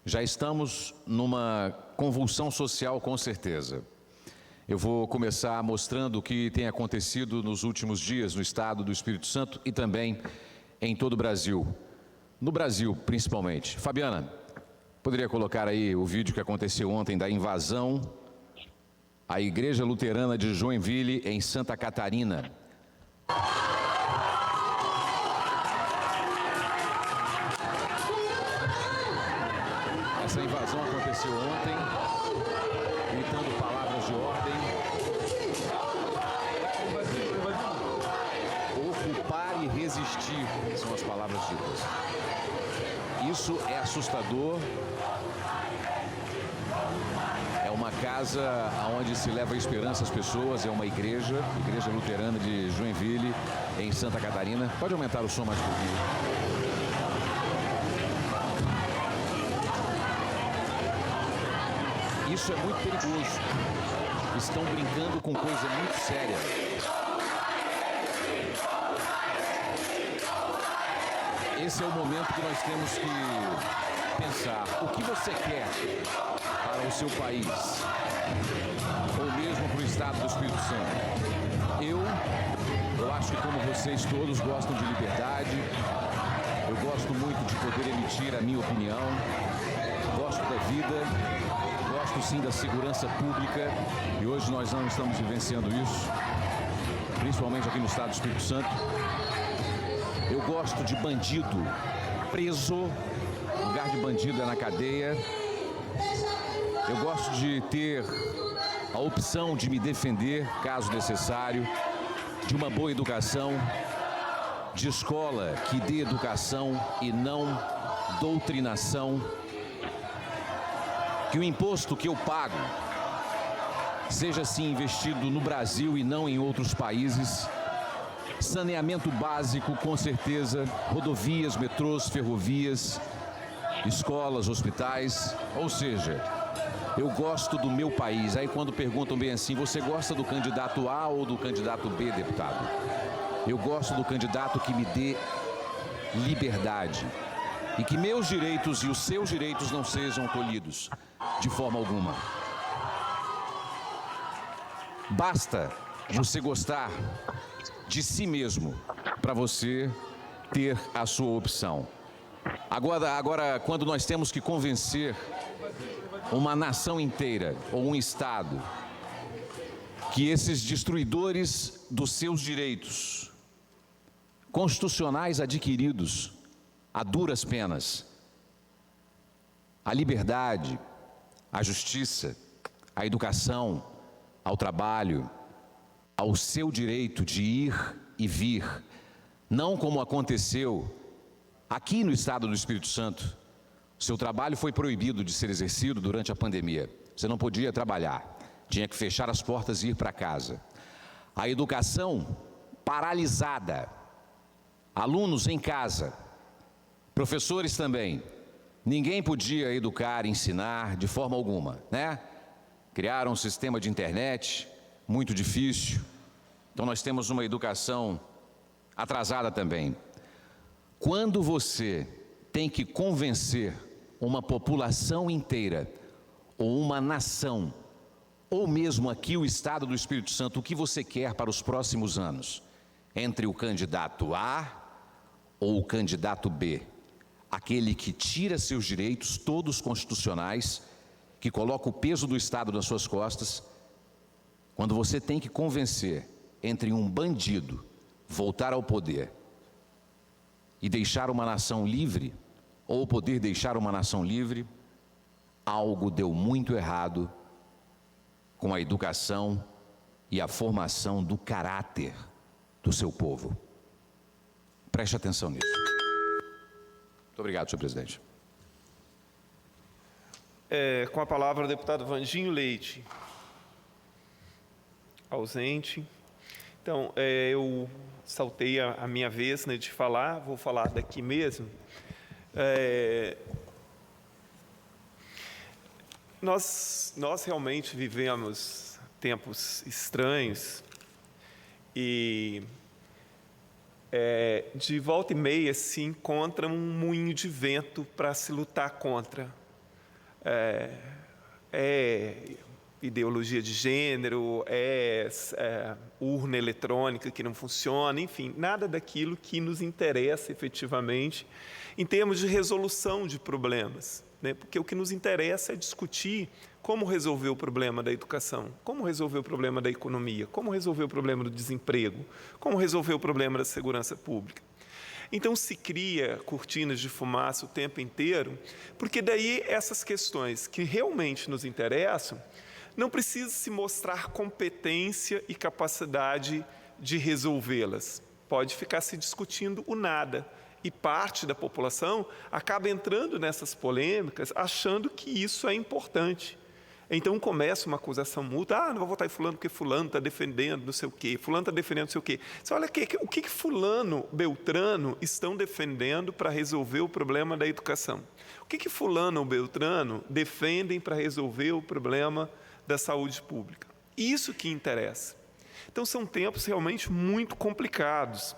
Já estamos numa convulsão social, com certeza. Eu vou começar mostrando o que tem acontecido nos últimos dias no Estado do Espírito Santo e também em todo o Brasil. No Brasil, principalmente. Fabiana, poderia colocar aí o vídeo que aconteceu ontem da invasão à Igreja Luterana de Joinville, em Santa Catarina. Essa invasão aconteceu ontem, gritando palavras de ordem. Ocupar e resistir são as palavras ditas. Isso é assustador. É uma casa onde se leva esperança às pessoas, é uma igreja luterana de Joinville, em Santa Catarina. Pode aumentar o som mais um pouquinho. Isso é muito perigoso. Estão brincando com coisa muito séria. Esse é o momento que nós temos que pensar. O que você quer para o seu país? Ou mesmo para o Estado do Espírito Santo? Eu acho que, como vocês todos, gostam de liberdade. Eu gosto muito de poder emitir a minha opinião. Gosto da vida. Gosto, sim, da segurança pública. E hoje nós não estamos vivenciando isso. Principalmente aqui no Estado do Espírito Santo. Eu gosto de bandido preso, o lugar de bandido é na cadeia. Eu gosto de ter a opção de me defender, caso necessário, de uma boa educação, de escola que dê educação e não doutrinação, que o imposto que eu pago seja, sim, investido no Brasil e não em outros países. Saneamento básico, com certeza, rodovias, metrôs, ferrovias, escolas, hospitais, ou seja, eu gosto do meu país. Aí quando perguntam bem assim, você gosta do candidato A ou do candidato B, deputado? Eu gosto do candidato que me dê liberdade e que meus direitos e os seus direitos não sejam tolhidos de forma alguma. Basta você gostar de si mesmo para você ter a sua opção. Agora, quando nós temos que convencer uma nação inteira ou um Estado que esses destruidores dos seus direitos constitucionais adquiridos a duras penas, a liberdade, a justiça, a educação, ao trabalho, ao seu direito de ir e vir, não como aconteceu aqui no estado do Espírito Santo. O seu trabalho foi proibido de ser exercido durante a pandemia. Você não podia trabalhar, tinha que fechar as portas e ir para casa. A educação paralisada, alunos em casa, professores também. Ninguém podia educar, ensinar de forma alguma, né? Criaram um sistema de internet muito difícil. Então nós temos uma educação atrasada também. Quando você tem que convencer uma população inteira, ou uma nação, ou mesmo aqui o Estado do Espírito Santo, o que você quer para os próximos anos, entre o candidato A ou o candidato B, aquele que tira seus direitos, todos constitucionais, que coloca o peso do Estado nas suas costas, quando você tem que convencer entre um bandido voltar ao poder e deixar uma nação livre, ou poder deixar uma nação livre, algo deu muito errado com a educação e a formação do caráter do seu povo. Preste atenção nisso. Muito obrigado, senhor presidente. Com a palavra o deputado Vandinho Leite. Ausente. Então, eu saltei a minha vez, né, de falar, vou falar daqui mesmo. Nós realmente vivemos tempos estranhos e de volta e meia se encontra um moinho de vento para se lutar contra. Ideologia de gênero, urna eletrônica que não funciona, enfim, nada daquilo que nos interessa efetivamente em termos de resolução de problemas, né? Porque o que nos interessa é discutir como resolver o problema da educação, como resolver o problema da economia, como resolver o problema do desemprego, como resolver o problema da segurança pública. Então se cria cortinas de fumaça o tempo inteiro, porque daí essas questões que realmente nos interessam, não precisa se mostrar competência e capacidade de resolvê-las. Pode ficar se discutindo o nada. E parte da população acaba entrando nessas polêmicas achando que isso é importante. Então começa uma acusação mútua, não vou votar em fulano porque fulano está defendendo não sei o quê, fulano está defendendo não sei o quê. Você olha o que fulano, Beltrano estão defendendo para resolver o problema da educação? O que fulano ou Beltrano defendem para resolver o problema da saúde pública? Isso que interessa. Então são tempos realmente muito complicados.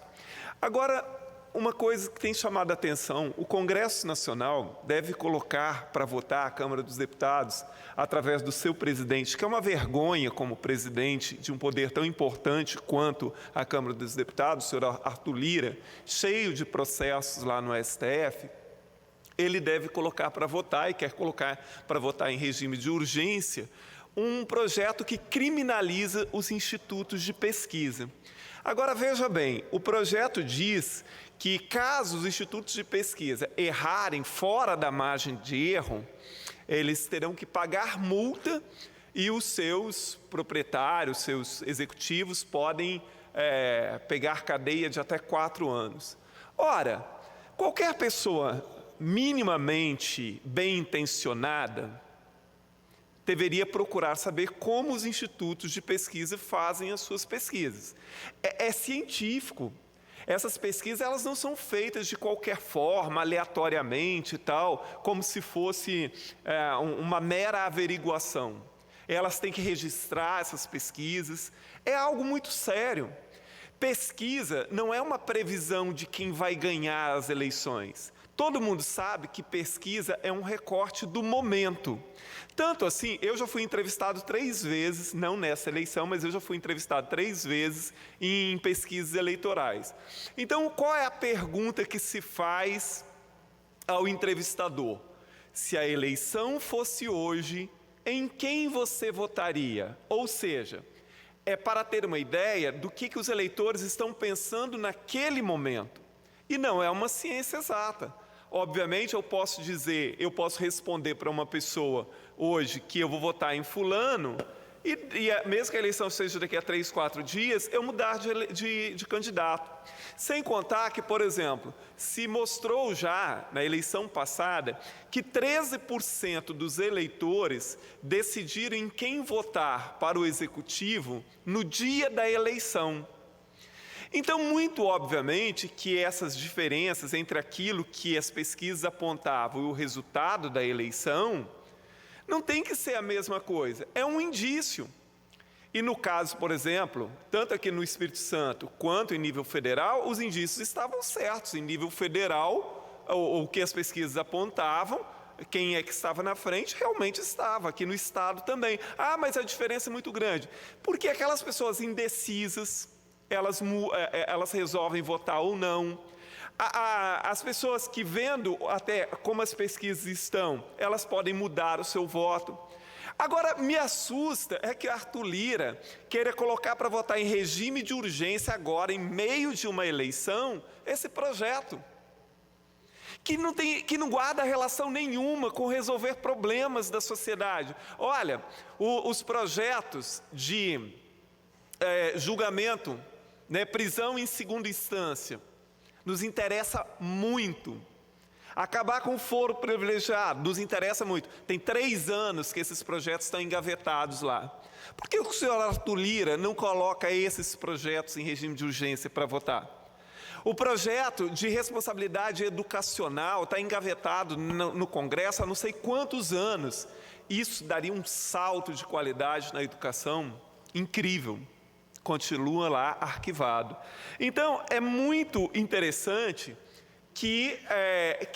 Agora, uma coisa que tem chamado a atenção, o Congresso Nacional deve colocar para votar a Câmara dos Deputados, através do seu presidente, que é uma vergonha como presidente de um poder tão importante quanto a Câmara dos Deputados, o senhor Arthur Lira, cheio de processos lá no STF, ele deve colocar para votar, e quer colocar para votar em regime de urgência, um projeto que criminaliza os institutos de pesquisa. Agora, veja bem, o projeto diz que caso os institutos de pesquisa errarem fora da margem de erro, eles terão que pagar multa e os seus proprietários, seus executivos podem pegar cadeia de até 4 anos. Ora, qualquer pessoa minimamente bem intencionada deveria procurar saber como os institutos de pesquisa fazem as suas pesquisas. É científico. Essas pesquisas elas não são feitas de qualquer forma, aleatoriamente e tal, como se fosse uma mera averiguação. Elas têm que registrar essas pesquisas. É algo muito sério. Pesquisa não é uma previsão de quem vai ganhar as eleições. Todo mundo sabe que pesquisa é um recorte do momento. Tanto assim, eu já fui entrevistado 3 vezes, não nessa eleição, mas eu já fui entrevistado 3 vezes em pesquisas eleitorais. Então, qual é a pergunta que se faz ao entrevistador: se a eleição fosse hoje, em quem você votaria? Ou seja, é para ter uma ideia do que os eleitores estão pensando naquele momento. E não é uma ciência exata. Obviamente, eu posso responder para uma pessoa hoje que eu vou votar em fulano, e mesmo que a eleição seja daqui a 3, 4 dias, eu mudar de candidato. Sem contar que, por exemplo, se mostrou já na eleição passada que 13% dos eleitores decidiram em quem votar para o executivo no dia da eleição. Então, muito obviamente que essas diferenças entre aquilo que as pesquisas apontavam e o resultado da eleição não tem que ser a mesma coisa, é um indício. E no caso, por exemplo, tanto aqui no Espírito Santo quanto em nível federal, os indícios estavam certos. Em nível federal, o que as pesquisas apontavam, quem é que estava na frente, realmente estava. Aqui no Estado também. Ah, mas a diferença é muito grande. Porque aquelas pessoas indecisas, elas resolvem votar ou não. As pessoas que, vendo até como as pesquisas estão, elas podem mudar o seu voto. Agora, me assusta é que Arthur Lira queira colocar para votar em regime de urgência agora, em meio de uma eleição, esse projeto, que não guarda relação nenhuma com resolver problemas da sociedade. Olha, os projetos de julgamento, prisão em segunda instância, nos interessa muito. Acabar com o foro privilegiado nos interessa muito. Tem 3 anos que esses projetos estão engavetados lá. Por que o senhor Arthur Lira não coloca esses projetos em regime de urgência para votar? O projeto de responsabilidade educacional está engavetado no Congresso há não sei quantos anos. Isso daria um salto de qualidade na educação incrível. Continua lá arquivado. Então, é muito interessante que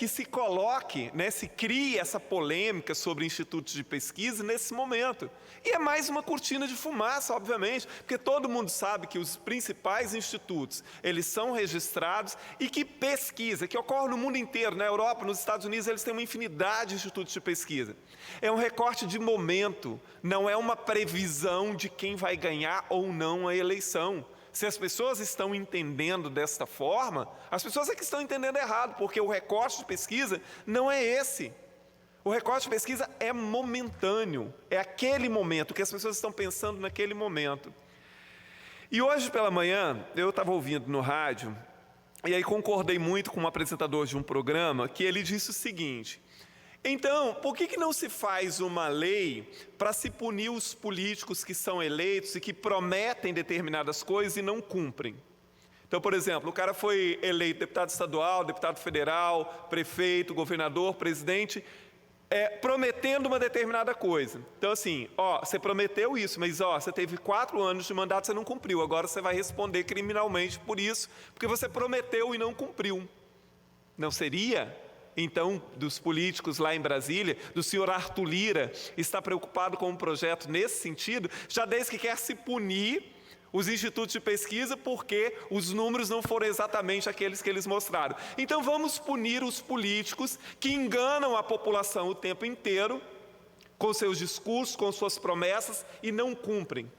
se coloque, se crie essa polêmica sobre institutos de pesquisa nesse momento. E é mais uma cortina de fumaça, obviamente, porque todo mundo sabe que os principais institutos, eles são registrados e que pesquisa, que ocorre no mundo inteiro, na Europa, nos Estados Unidos, eles têm uma infinidade de institutos de pesquisa. É um recorte de momento, não é uma previsão de quem vai ganhar ou não a eleição. Se as pessoas estão entendendo desta forma, as pessoas é que estão entendendo errado, porque o recorte de pesquisa não é esse. O recorte de pesquisa é momentâneo, é aquele momento, que as pessoas estão pensando naquele momento. E hoje pela manhã, eu estava ouvindo no rádio, e aí concordei muito com um apresentador de um programa, que ele disse o seguinte: então, por que não se faz uma lei para se punir os políticos que são eleitos e que prometem determinadas coisas e não cumprem? Então, por exemplo, o cara foi eleito deputado estadual, deputado federal, prefeito, governador, presidente, prometendo uma determinada coisa. Então, assim, você prometeu isso, mas você teve 4 anos de mandato, você não cumpriu, agora você vai responder criminalmente por isso, porque você prometeu e não cumpriu. Não seria... Então, dos políticos lá em Brasília, do senhor Arthur Lira, está preocupado com um projeto nesse sentido, já desde que quer se punir os institutos de pesquisa porque os números não foram exatamente aqueles que eles mostraram. Então, vamos punir os políticos que enganam a população o tempo inteiro com seus discursos, com suas promessas e não cumprem.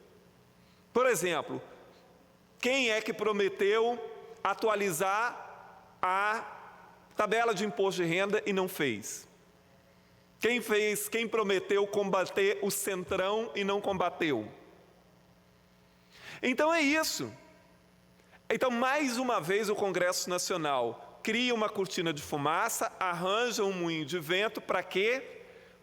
Por exemplo, quem é que prometeu atualizar a tabela de imposto de renda e não fez? Quem prometeu combater o Centrão e não combateu? Então é isso. Então, mais uma vez, o Congresso Nacional cria uma cortina de fumaça, arranja um moinho de vento, para quê?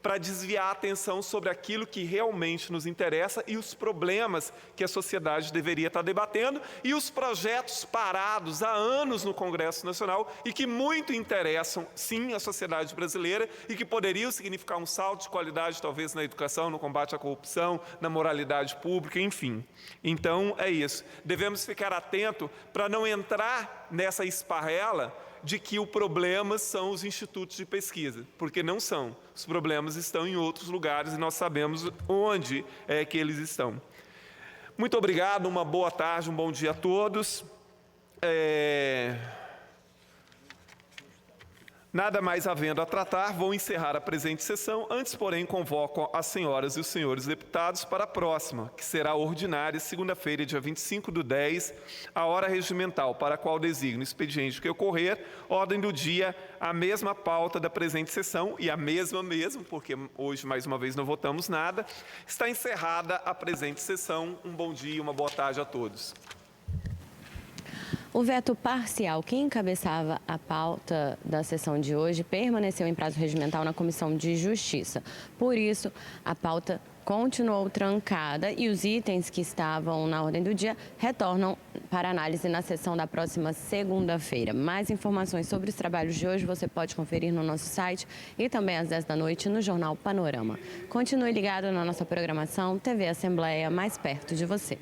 Para desviar a atenção sobre aquilo que realmente nos interessa e os problemas que a sociedade deveria estar debatendo e os projetos parados há anos no Congresso Nacional e que muito interessam, sim, a sociedade brasileira e que poderiam significar um salto de qualidade, talvez, na educação, no combate à corrupção, na moralidade pública, enfim. Então, é isso. Devemos ficar atentos para não entrar nessa esparrela de que o problema são os institutos de pesquisa, porque não são. Os problemas estão em outros lugares e nós sabemos onde é que eles estão. Muito obrigado, uma boa tarde, um bom dia a todos. Nada mais havendo a tratar, vou encerrar a presente sessão. Antes, porém, convoco as senhoras e os senhores deputados para a próxima, que será ordinária, segunda-feira, dia 25/10, a hora regimental, para a qual designo o expediente que ocorrer, ordem do dia, a mesma pauta da presente sessão, e a mesma mesmo, porque hoje, mais uma vez, não votamos nada. Está encerrada a presente sessão. Um bom dia e uma boa tarde a todos. O veto parcial que encabeçava a pauta da sessão de hoje permaneceu em prazo regimental na Comissão de Justiça. Por isso, a pauta continuou trancada e os itens que estavam na ordem do dia retornam para análise na sessão da próxima segunda-feira. Mais informações sobre os trabalhos de hoje você pode conferir no nosso site e também às 10 da noite no Jornal Panorama. Continue ligado na nossa programação TV Assembleia, mais perto de você.